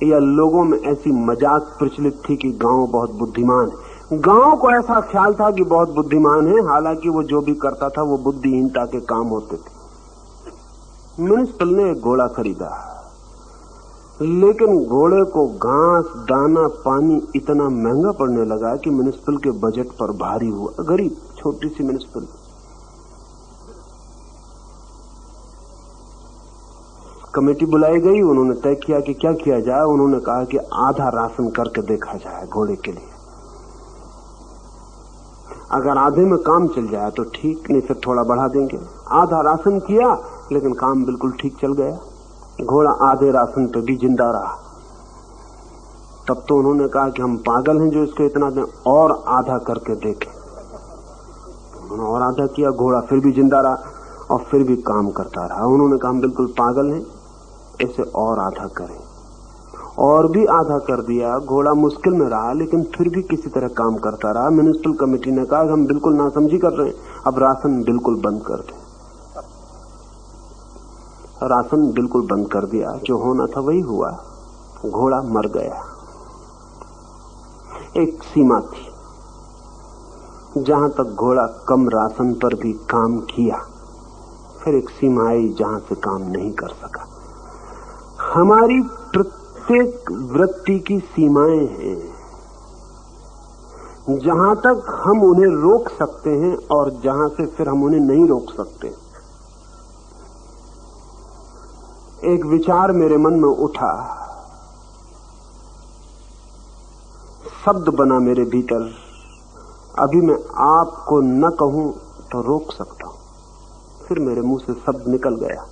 या लोगों में ऐसी मजाक प्रचलित थी कि गांव बहुत बुद्धिमान है। गांव को ऐसा ख्याल था कि बहुत बुद्धिमान है, हालांकि वो जो भी करता था वो बुद्धिहीनता के काम होते थे। म्युनिसिपल ने एक घोड़ा खरीदा, लेकिन घोड़े को घास, दाना, पानी इतना महंगा पड़ने लगा कि म्युनिसिपल के बजट पर भारी हुआ। गरीब छोटी सी म्युनिसिपल। कमेटी बुलाई गई, उन्होंने तय किया कि क्या किया जाए। उन्होंने कहा कि आधा राशन करके देखा जाए घोड़े के लिए। अगर आधे में काम चल जाए तो ठीक, नहीं फिर थोड़ा बढ़ा देंगे। आधा राशन किया, लेकिन काम बिल्कुल ठीक चल गया। घोड़ा आधे राशन पे भी जिंदा रहा। तब तो उन्होंने कहा कि हम पागल हैं जो इसको इतना दें, और आधा करके देखें। उन्होंने और आधा किया, घोड़ा फिर भी जिंदा रहा और फिर भी काम करता रहा। उन्होंने कहा हम बिल्कुल पागल हैं, इसे और आधा करें। और भी आधा कर दिया। घोड़ा मुश्किल में रहा, लेकिन फिर भी किसी तरह काम करता रहा। म्युनिसिपल कमेटी ने कहा हम बिल्कुल नासमझी कर रहे हैं, अब राशन बिल्कुल बंद कर दें। राशन बिल्कुल बंद कर दिया। जो होना था वही हुआ, घोड़ा मर गया। एक सीमा थी जहां तक घोड़ा कम राशन पर भी काम किया, फिर एक सीमा आई जहां से काम नहीं कर सका। हमारी प्रत्येक वृत्ति की सीमाएं हैं, जहां तक हम उन्हें रोक सकते हैं और जहां से फिर हम उन्हें नहीं रोक सकते। एक विचार मेरे मन में उठा, शब्द बना मेरे भीतर। अभी मैं आपको न कहूं तो रोक सकता हूं, फिर मेरे मुंह से शब्द निकल गया।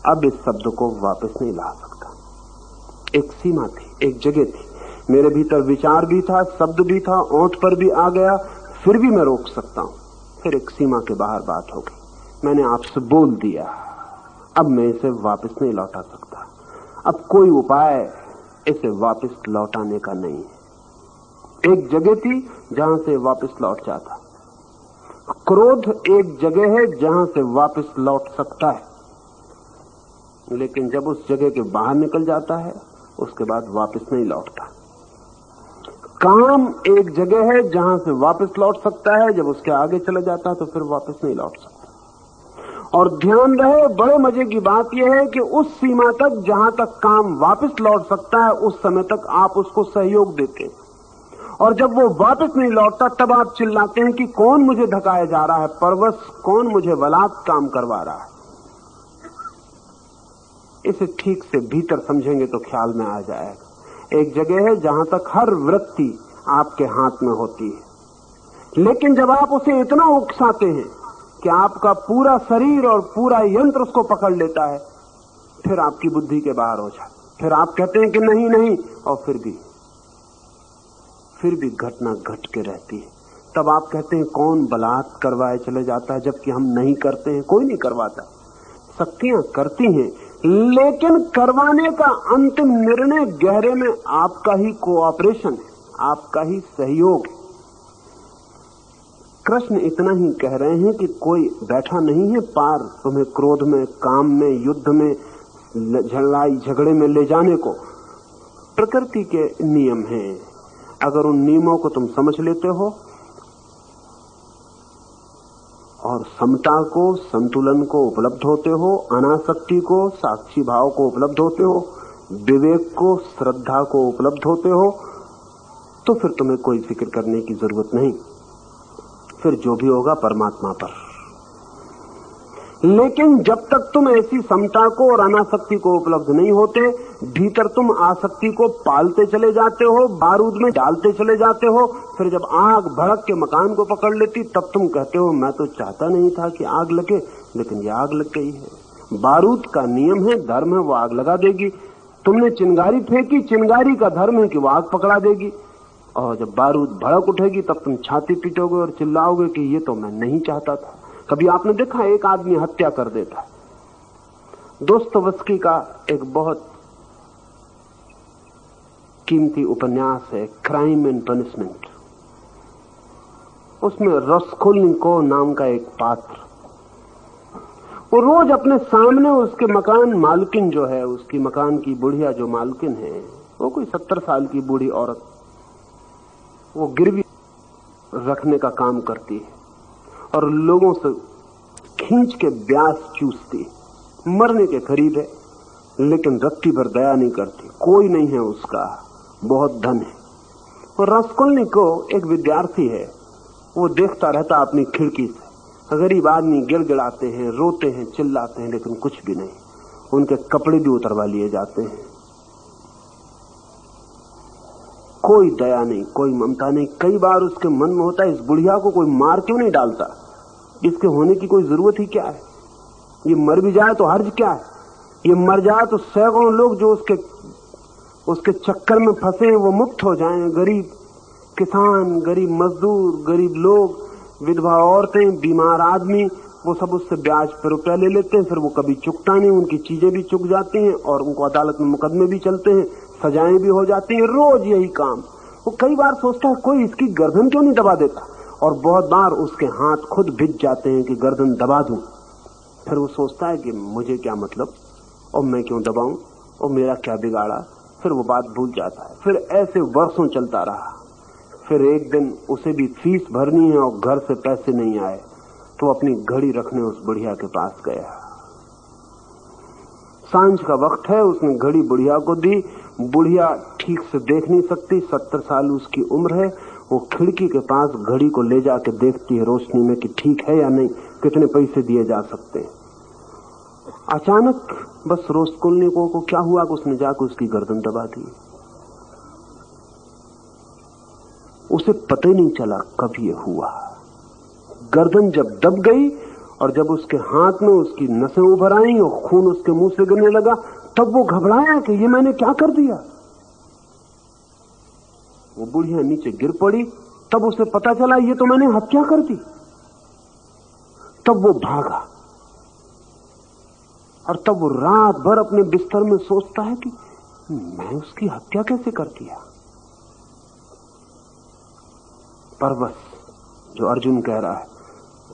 अब इस शब्द को वापस नहीं ला सकता। एक सीमा थी, एक जगह थी, मेरे भीतर विचार भी था, शब्द भी था, ओंठ पर भी आ गया, फिर भी मैं रोक सकता हूं। फिर एक सीमा के बाहर बात हो गई। मैंने आपसे बोल दिया, अब मैं इसे वापस नहीं लौटा सकता। अब कोई उपाय इसे वापस लौटाने का नहीं है। एक जगह थी जहां से वापस लौट जाता। क्रोध एक जगह है जहां से वापस लौट सकता है, लेकिन जब उस जगह के बाहर निकल जाता है उसके बाद वापस नहीं लौटता। काम एक जगह है जहां से वापस लौट सकता है, जब उसके आगे चला जाता है तो फिर वापस नहीं लौट सकता। और ध्यान रहे, बड़े मजे की बात यह है कि उस सीमा तक जहां तक काम वापस लौट सकता है उस समय तक आप उसको सहयोग देते हैं, और जब वो वापस नहीं लौटता तब आप चिल्लाते हैं कि कौन मुझे धकाया जा रहा है, परवश कौन मुझे वलात काम करवा रहा है। इसे ठीक से भीतर समझेंगे तो ख्याल में आ जाएगा। एक जगह है जहां तक हर वृत्ति आपके हाथ में होती है, लेकिन जब आप उसे इतना उकसाते हैं कि आपका पूरा शरीर और पूरा यंत्र उसको पकड़ लेता है, फिर आपकी बुद्धि के बाहर हो जाए। फिर आप कहते हैं कि नहीं नहीं, और फिर भी घटना घट के रहती है। तब आप कहते हैं कौन बलात् करवाए चले जाता है, जबकि हम नहीं करते हैं, कोई नहीं करवाता। शक्तियां करती हैं, लेकिन करवाने का अंतिम निर्णय गहरे में आपका ही कोऑपरेशन है, आपका ही सहयोग है। कृष्ण इतना ही कह रहे हैं कि कोई बैठा नहीं है पार तुम्हें क्रोध में, काम में, युद्ध में, लड़ाई झगड़े में ले जाने को। प्रकृति के नियम हैं, अगर उन नियमों को तुम समझ लेते हो और समता को, संतुलन को उपलब्ध होते हो, अनासक्ति को, साक्षी भाव को उपलब्ध होते हो, विवेक को, श्रद्धा को उपलब्ध होते हो, तो फिर तुम्हें कोई फिक्र करने की जरूरत नहीं। फिर जो भी होगा परमात्मा पर। लेकिन जब तक तुम ऐसी समता को और अनासक्ति को उपलब्ध नहीं होते, भीतर तुम आसक्ति को पालते चले जाते हो, बारूद में डालते चले जाते हो। फिर जब आग भड़क के मकान को पकड़ लेती तब तुम कहते हो मैं तो चाहता नहीं था कि आग लगे, लेकिन ये आग लग गई है। बारूद का नियम है, धर्म है, वो आग लगा देगी। तुमने चिंगारी फेंकी, चिंगारी का धर्म है कि वो आग पकड़ा देगी। और जब बारूद भड़क उठेगी तब तुम छाती पीटोगे और चिल्लाओगे कि ये तो मैं नहीं चाहता था। कभी आपने देखा एक आदमी हत्या कर देता है। दोस्तोयेवस्की का एक बहुत कीमती उपन्यास है क्राइम एंड पनिशमेंट। उसमें रस्कोल्निकोव नाम का एक पात्र, वो रोज अपने सामने उसके मकान मालकिन जो है, उसकी मकान की बुढ़िया जो मालकिन है, वो कोई 70 साल की बूढ़ी औरत, वो गिरवी रखने का काम करती है और लोगों से खींच के ब्याज चूसती है। मरने के करीब है, लेकिन रत्ती भर दया नहीं करती। कोई नहीं है उसका, बहुत धन है। और रस्कोल्निकोव एक विद्यार्थी है, वो देखता रहता अपनी खिड़की से। गरीब आदमी गिड़गिड़ाते हैं, रोते हैं, चिल्लाते हैं, लेकिन कुछ भी नहीं। उनके कपड़े भी उतरवा लिए जाते हैं। कोई दया नहीं, कोई ममता नहीं। कई बार उसके मन में होता है इस बुढ़िया को कोई मार क्यों नहीं डालता, इसके होने की कोई जरूरत ही क्या है, ये मर भी जाए तो हर्ज क्या है, ये मर जाए तो सैकड़ों लोग जो उसके चक्कर में फंसे हैं वो मुक्त हो जाएं। गरीब किसान, गरीब मजदूर, गरीब लोग, विधवा औरतें, बीमार आदमी, वो सब उससे ब्याज पर रुपया ले लेते हैं। फिर वो कभी चुकता नहीं, उनकी चीजें भी चुक जाती हैं और उनको अदालत में मुकदमे भी चलते हैं, सजाएं भी हो जाती हैं। रोज यही काम। वो कई बार सोचता है कोई इसकी गर्दन क्यों नहीं दबा देता, और बहुत बार उसके हाथ खुद भिज जाते हैं कि गर्दन दबा दूं। फिर वो सोचता है कि मुझे क्या मतलब, और मैं क्यों दबाऊं, और मेरा क्या बिगाड़ा। फिर वो बात भूल जाता है। फिर ऐसे वर्षों चलता रहा। फिर एक दिन उसे भी फीस भरनी है और घर से पैसे नहीं आए, तो अपनी घड़ी रखने उस बुढ़िया के पास गया। सांझ का वक्त है, उसने घड़ी बुढ़िया को दी। बुढ़िया ठीक से देख नहीं सकती, 70 साल उसकी उम्र है। वो खिड़की के पास घड़ी को ले जाके देखती है रोशनी में कि ठीक है या नहीं, कितने पैसे दिए जा सकते हैं। अचानक बस रस्कोल्निकोव को क्या हुआ कि उसने जाकर उसकी गर्दन दबा दी। उसे पता ही नहीं चला कब ये हुआ। गर्दन जब दब गई और जब उसके हाथ में उसकी नसें उभर आई और खून उसके मुंह से गिरने लगा, तब वो घबराया कि ये मैंने क्या कर दिया। वो बुढ़िया नीचे गिर पड़ी, तब उसे पता चला ये तो मैंने हत्या कर दी। तब वो भागा और तब वो रात भर अपने बिस्तर में सोचता है कि मैं उसकी हत्या कैसे कर दिया। परवश जो अर्जुन कह रहा है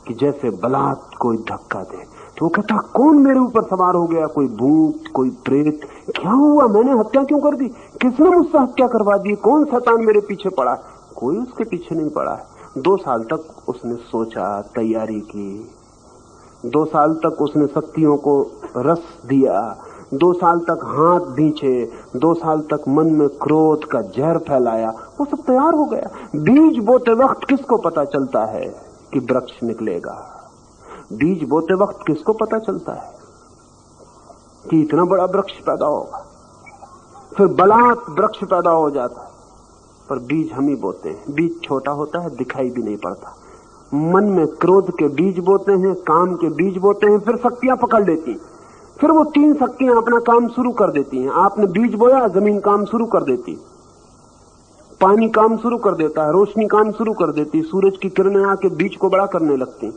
कि जैसे बलात् कोई धक्का दे, तो वो कहता कौन मेरे ऊपर सवार हो गया, कोई भूत, कोई प्रेत, क्या हुआ, मैंने हत्या क्यों कर दी, किसने मुझसे हत्या करवा दी, कौन शैतान मेरे पीछे पड़ा? कोई उसके पीछे नहीं पड़ा है। 2 साल तक उसने सोचा, तैयारी की, 2 साल तक उसने शक्तियों को रस दिया, 2 साल तक हाथ भींचे, 2 साल तक मन में क्रोध का जहर फैलाया, वो सब तैयार हो गया। बीज बोते वक्त किसको पता चलता है कि वृक्ष निकलेगा? बीज बोते वक्त किसको पता चलता है कि इतना बड़ा वृक्ष पैदा होगा? फिर बलात् वृक्ष पैदा हो जाता है, पर बीज हम ही बोते हैं। बीज छोटा होता है, दिखाई भी नहीं पड़ता। मन में क्रोध के बीज बोते हैं, काम के बीज बोते हैं, फिर शक्तियां पकड़ लेती हैं, फिर वो 3 शक्तियां अपना काम शुरू कर देती हैं। आपने बीज बोया, जमीन काम शुरू कर देती, पानी काम शुरू कर देता है, रोशनी काम शुरू कर देती, सूरज की किरणें आके बीज को बड़ा करने लगती।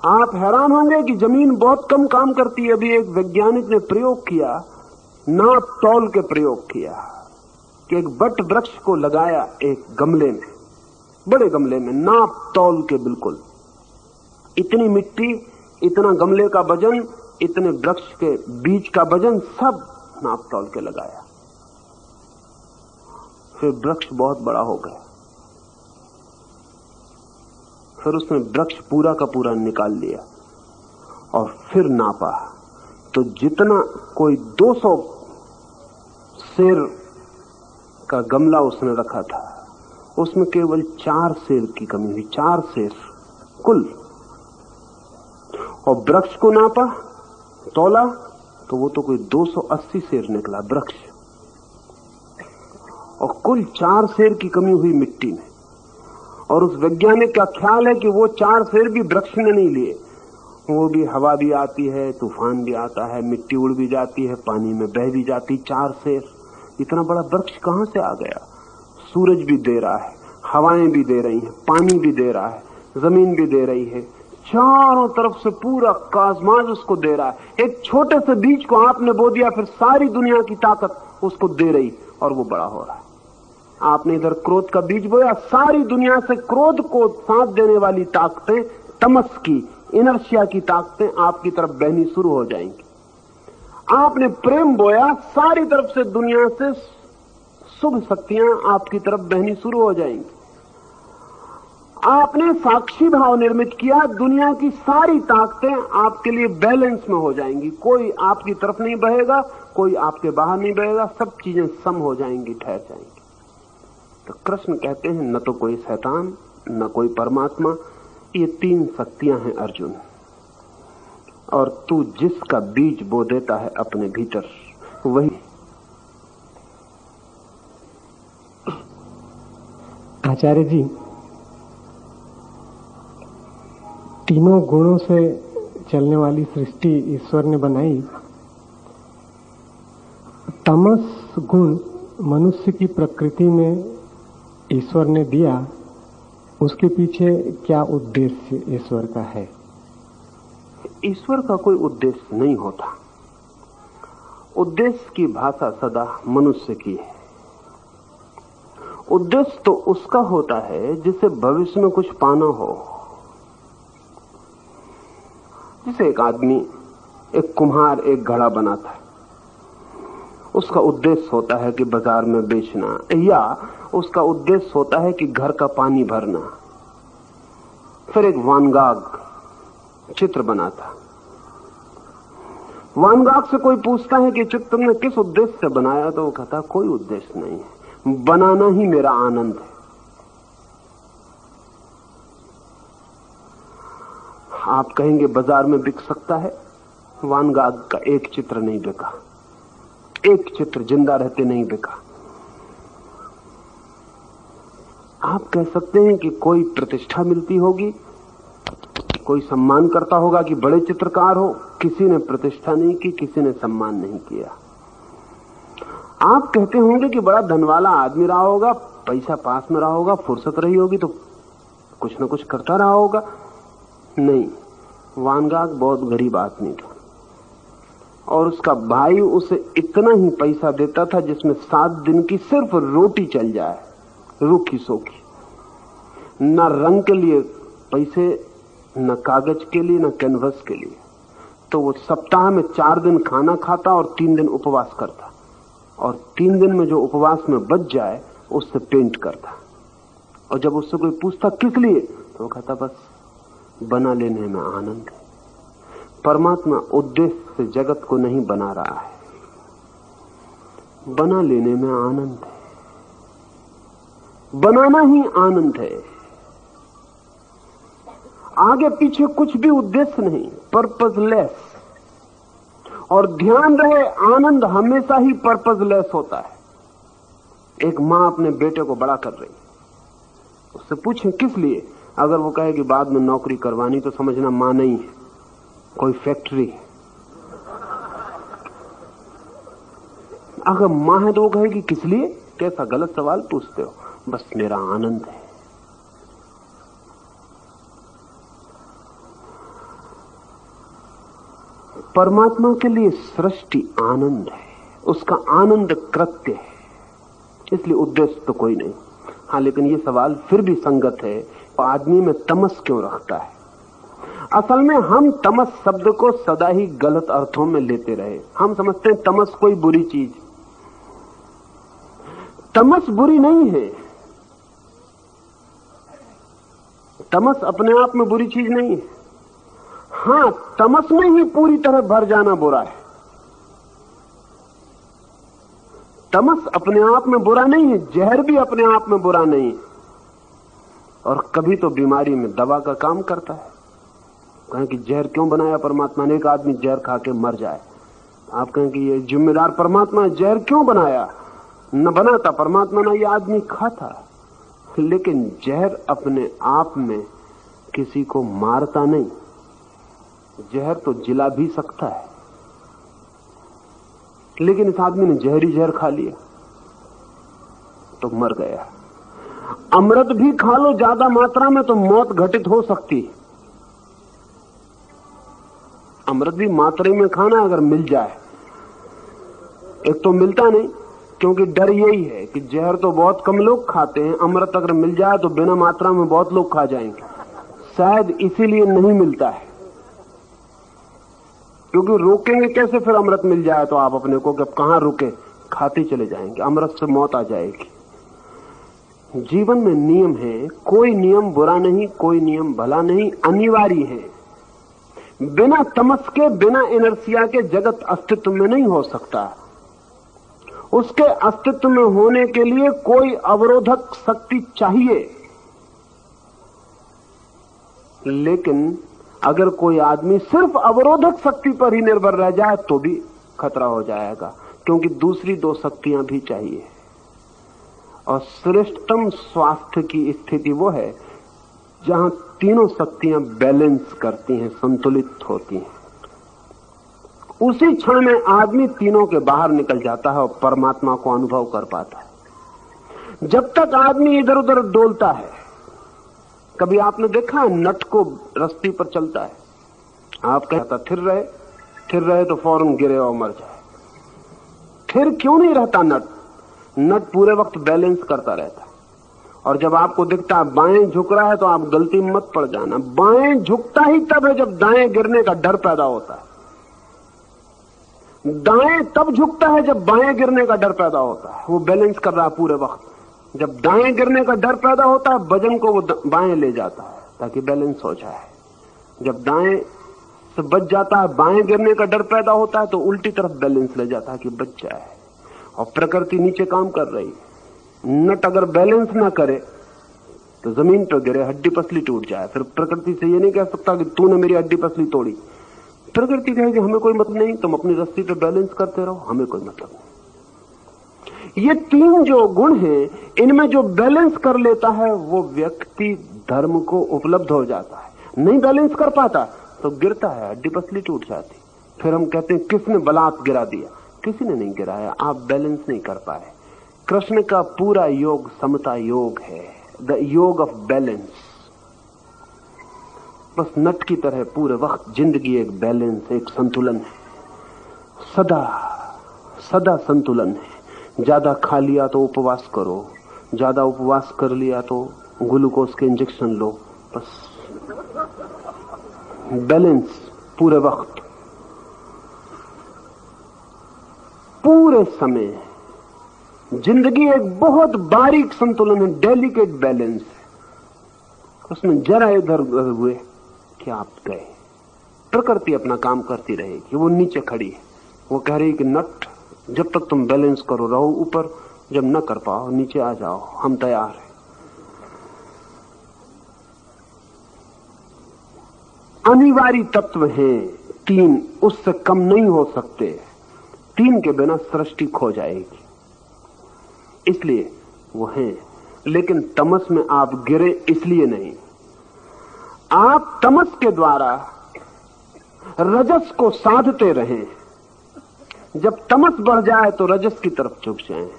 आप हैरान होंगे कि जमीन बहुत कम काम करती है। अभी एक वैज्ञानिक ने प्रयोग किया, नाप तौल के प्रयोग किया कि एक बट वृक्ष को लगाया एक गमले में, बड़े गमले में, नाप तौल के बिल्कुल, इतनी मिट्टी, इतना गमले का वजन, इतने वृक्ष के बीज का वजन, सब नाप तौल के लगाया। फिर वृक्ष बहुत बड़ा हो गया। फिर उसने वृक्ष पूरा का पूरा निकाल लिया और फिर नापा, तो जितना कोई 200 सेर का गमला उसने रखा था, उसमें केवल 4 सेर की कमी हुई, 4 सेर कुल। और वृक्ष को नापा, तोला, तो वो तो कोई 280 सेर निकला वृक्ष, और कुल 4 सेर की कमी हुई मिट्टी में। और उस वैज्ञानिक का ख्याल है कि वो 4 सेर भी वृक्ष ने नहीं लिए, वो भी हवा भी आती है, तूफान भी आता है, मिट्टी उड़ भी जाती है, पानी में बह भी जाती। 4 सेर, इतना बड़ा वृक्ष कहां से आ गया? सूरज भी दे रहा है, हवाएं भी दे रही हैं, पानी भी दे रहा है, जमीन भी दे रही है, चारों तरफ से पूरा काज़माज उसको दे रहा है। एक छोटे से बीज को आपने बो दिया, फिर सारी दुनिया की ताकत उसको दे रही और वो बड़ा हो रहा है। आपने इधर क्रोध का बीज बोया, सारी दुनिया से क्रोध को साथ देने वाली ताकतें, तमस की, इनर्शिया की ताकतें आपकी तरफ बहनी शुरू हो जाएंगी। आपने प्रेम बोया, सारी तरफ से दुनिया से शुभ शक्तियां आपकी तरफ बहनी शुरू हो जाएंगी। आपने साक्षी भाव निर्मित किया, दुनिया की सारी ताकतें आपके लिए बैलेंस में हो जाएंगी। कोई आपकी तरफ नहीं बहेगा, कोई आपके बाहर नहीं बहेगा, सब चीजें सम हो जाएंगी, ठहर जाएंगी। तो कृष्ण कहते हैं न तो कोई शैतान, न कोई परमात्मा, ये 3 शक्तियां हैं अर्जुन। और तू जिसका बीज बो देता है अपने भीतर, वही। आचार्य जी, तीनों गुणों से चलने वाली सृष्टि ईश्वर ने बनाई। तमस गुण मनुष्य की प्रकृति में ईश्वर ने दिया, उसके पीछे क्या उद्देश्य ईश्वर का है? ईश्वर का कोई उद्देश्य नहीं होता। उद्देश्य की भाषा सदा मनुष्य की है। उद्देश्य तो उसका होता है जिसे भविष्य में कुछ पाना हो। जैसे एक आदमी, एक कुम्हार एक घड़ा बनाता है, उसका उद्देश्य होता है कि बाजार में बेचना, या उसका उद्देश्य होता है कि घर का पानी भरना। फिर एक वान गॉग चित्र बनाता। वान गॉग से कोई पूछता है कि चित्र तुमने किस उद्देश्य से बनाया, तो वो कहता कोई उद्देश्य नहीं है, बनाना ही मेरा आनंद है। आप कहेंगे बाजार में बिक सकता है? वान गॉग का एक चित्र नहीं बिका, एक चित्र जिंदा रहते नहीं बिका। आप कह सकते हैं कि कोई प्रतिष्ठा मिलती होगी, कोई सम्मान करता होगा कि बड़े चित्रकार हो। किसी ने प्रतिष्ठा नहीं की, किसी ने सम्मान नहीं किया। आप कहते होंगे कि बड़ा धनवाला आदमी रहा होगा, पैसा पास में रहा होगा, फुर्सत रही होगी तो कुछ न कुछ करता रहा होगा। नहीं, वान गॉग बहुत गरीब आदमी था और उसका भाई उसे इतना ही पैसा देता था जिसमें 7 दिन की सिर्फ रोटी चल जाए, रूखी सोखी। न रंग के लिए पैसे, न कागज के लिए, न कैनवस के लिए, तो वो सप्ताह में 4 दिन खाना खाता और 3 दिन उपवास करता, और 3 दिन में जो उपवास में बच जाए उससे पेंट करता। और जब उससे कोई पूछता किस लिए, तो वो कहता बस बना लेने में आनंद है। परमात्मा उद्देश्य से जगत को नहीं बना रहा है, बना लेने में आनंद है। बनाना ही आनंद है, आगे पीछे कुछ भी उद्देश्य नहीं, पर्पजलेस। और ध्यान रहे, आनंद हमेशा ही पर्पजलेस होता है। एक मां अपने बेटे को बड़ा कर रही, उससे पूछें किस लिए, अगर वो कहे कि बाद में नौकरी करवानी, तो समझना मां नहीं है, कोई फैक्ट्री है। अगर मां है तो वो कहेगी किस लिए, कैसा गलत सवाल पूछते हो, बस मेरा आनंद है। परमात्मा के लिए सृष्टि आनंद है, उसका आनंद कृत्य है, इसलिए उद्देश्य तो कोई नहीं। हाँ, लेकिन ये सवाल फिर भी संगत है, आदमी में तमस क्यों रखता है? असल में हम तमस शब्द को सदा ही गलत अर्थों में लेते रहे। हम समझते हैं तमस कोई बुरी चीज। तमस बुरी नहीं है, तमस अपने आप में बुरी चीज नहीं है। हां, तमस में ही पूरी तरह भर जाना बुरा है। तमस अपने आप में बुरा नहीं है, जहर भी अपने आप में बुरा नहीं है। और कभी तो बीमारी में दवा का काम करता है। कहें कि जहर क्यों बनाया परमात्मा ने, एक आदमी जहर खा के मर जाए, आप कहें कि ये जिम्मेदार परमात्मा, जहर क्यों बनाया? न बनाता परमात्मा, ना ये आदमी खाता। लेकिन जहर अपने आप में किसी को मारता नहीं, जहर तो जिला भी सकता है। लेकिन इस आदमी ने जहरी जहर खा लिया तो मर गया। अमृत भी खा लो ज्यादा मात्रा में तो मौत घटित हो सकती है। अमृत भी मात्रा में खाना अगर मिल जाए, एक तो मिलता नहीं, क्योंकि डर यही है कि जहर तो बहुत कम लोग खाते हैं, अमृत अगर मिल जाए तो बिना मात्रा में बहुत लोग खा जाएंगे। शायद इसीलिए नहीं मिलता है, क्योंकि रोकेंगे कैसे? फिर अमृत मिल जाए तो आप अपने को कि कहां रुके, खाते चले जाएंगे, अमृत से मौत आ जाएगी। जीवन में नियम है, कोई नियम बुरा नहीं, कोई नियम भला नहीं, अनिवार्य है। बिना तमस के, बिना इनर्सिया के जगत अस्तित्व में नहीं हो सकता। उसके अस्तित्व में होने के लिए कोई अवरोधक शक्ति चाहिए। लेकिन अगर कोई आदमी सिर्फ अवरोधक शक्ति पर ही निर्भर रह जाए तो भी खतरा हो जाएगा, क्योंकि दूसरी 2 शक्तियां भी चाहिए। और श्रेष्ठतम स्वास्थ्य की स्थिति वो है जहां तीनों शक्तियां बैलेंस करती हैं, संतुलित होती हैं। उसी क्षण में आदमी तीनों के बाहर निकल जाता है और परमात्मा को अनुभव कर पाता है। जब तक आदमी इधर उधर डोलता है, कभी आपने देखा है नट को रस्सी पर चलता है, आप कहता थिर रहे तो फौरन गिरे और मर जाए। थिर क्यों नहीं रहता नट? नट पूरे वक्त बैलेंस करता रहता। और जब आपको दिखता है बाएं झुक रहा है तो आप गलती में मत पड़ जाना। बाएं झुकता ही तब है जब दाएं गिरने का डर पैदा होता है। दाएं तब झुकता है जब बाएं गिरने का डर पैदा होता है। वो बैलेंस कर रहा है पूरे वक्त। जब दाएं गिरने का डर पैदा होता है, वजन को वो बाएं ले जाता है ताकि बैलेंस हो जाए। जब दाएं से बच जाता है, बाएं गिरने का डर पैदा होता है, तो उल्टी तरफ बैलेंस ले जाता है कि बच जाए। और प्रकृति नीचे काम कर रही है। नट अगर बैलेंस ना करे तो जमीन पर गिरे, हड्डी पसली टूट जाए। फिर प्रकृति से ये नहीं कह सकता कि तूने मेरी हड्डी पसली तोड़ी। प्रकृति कहेगी हमें कोई मतलब नहीं, तुम अपनी रस्सी पे बैलेंस करते रहो, हमें कोई मतलब नहीं। ये 3 जो गुण हैं, इनमें जो बैलेंस कर लेता है वो व्यक्ति धर्म को उपलब्ध हो जाता है। नहीं बैलेंस कर पाता तो गिरता है, हड्डी पसली टूट जाती। फिर हम कहते हैं किसने बलात् गिरा दिया? किसी ने नहीं गिराया, आप बैलेंस नहीं कर पाए। कृष्ण का पूरा योग समता योग है, द योग ऑफ बैलेंस। बस नट की तरह पूरे वक्त जिंदगी एक बैलेंस, एक संतुलन है, सदा सदा संतुलन है। ज्यादा खा लिया तो उपवास करो, ज्यादा उपवास कर लिया तो ग्लूकोज के इंजेक्शन लो, बस बैलेंस पूरे वक्त। पूरे समय जिंदगी एक बहुत बारीक संतुलन है, डेलिकेट बैलेंस है। उसमें जरा इधर उधर हुए कि आप गए। प्रकृति अपना काम करती रहेगी, वो नीचे खड़ी है, वो कह रही कि नट, जब तक तुम बैलेंस करो रहो ऊपर, जब न कर पाओ नीचे आ जाओ, हम तैयार हैं। अनिवार्य तत्व हैं 3, उससे कम नहीं हो सकते। 3 के बिना सृष्टि खो जाएगी, इसलिए वो हैं। लेकिन तमस में आप गिरे इसलिए नहीं। आप तमस के द्वारा रजस को साधते रहें। जब तमस बढ़ जाए तो रजस की तरफ झुक जाएं,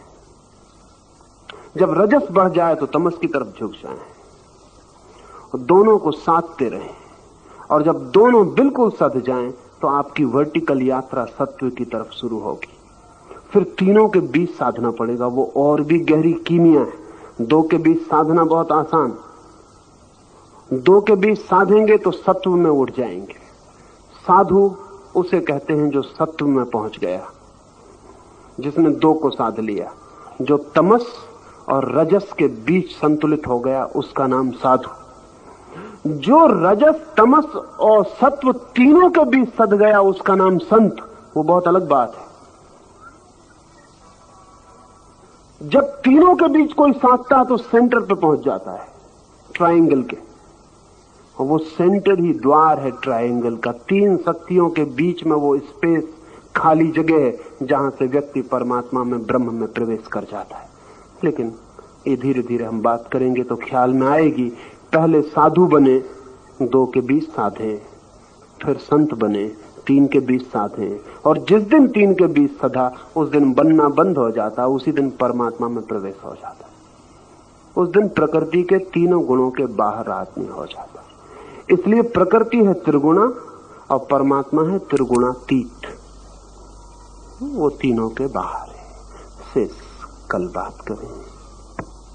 जब रजस बढ़ जाए तो तमस की तरफ झुक जाएं, और दोनों को साधते रहें। और जब दोनों बिल्कुल सध जाएं तो आपकी वर्टिकल यात्रा सत्व की तरफ शुरू होगी। फिर तीनों के बीच साधना पड़ेगा, वो और भी गहरी कीमिया है। 2 के बीच साधना बहुत आसान, 2 के बीच साधेंगे तो सत्व में उठ जाएंगे। साधु उसे कहते हैं जो सत्व में पहुंच गया, जिसने 2 को साध लिया। जो तमस और रजस के बीच संतुलित हो गया उसका नाम साधु। जो रजस, तमस और सत्व तीनों के बीच सध गया उसका नाम संत। वो बहुत अलग बात है। जब तीनों के बीच कोई साधता है तो सेंटर पे पहुंच जाता है, ट्रायंगल के, और वो सेंटर ही द्वार है ट्रायंगल का। 3 शक्तियों के बीच में वो स्पेस, खाली जगह है जहां से व्यक्ति परमात्मा में, ब्रह्म में प्रवेश कर जाता है। लेकिन ये धीरे धीरे हम बात करेंगे तो ख्याल में आएगी। पहले साधु बने, 2 के बीच साधे, फिर संत बने, 3 के बीच साधे, और जिस दिन 3 के बीच सधा उस दिन बनना बंद हो जाता, उसी दिन परमात्मा में प्रवेश हो जाता। उस दिन प्रकृति के तीनों गुणों के बाहर आदमी हो जाता। इसलिए प्रकृति है त्रिगुणा और परमात्मा है त्रिगुणातीत, वो तीनों के बाहर है। शेष कल बात करेंगे।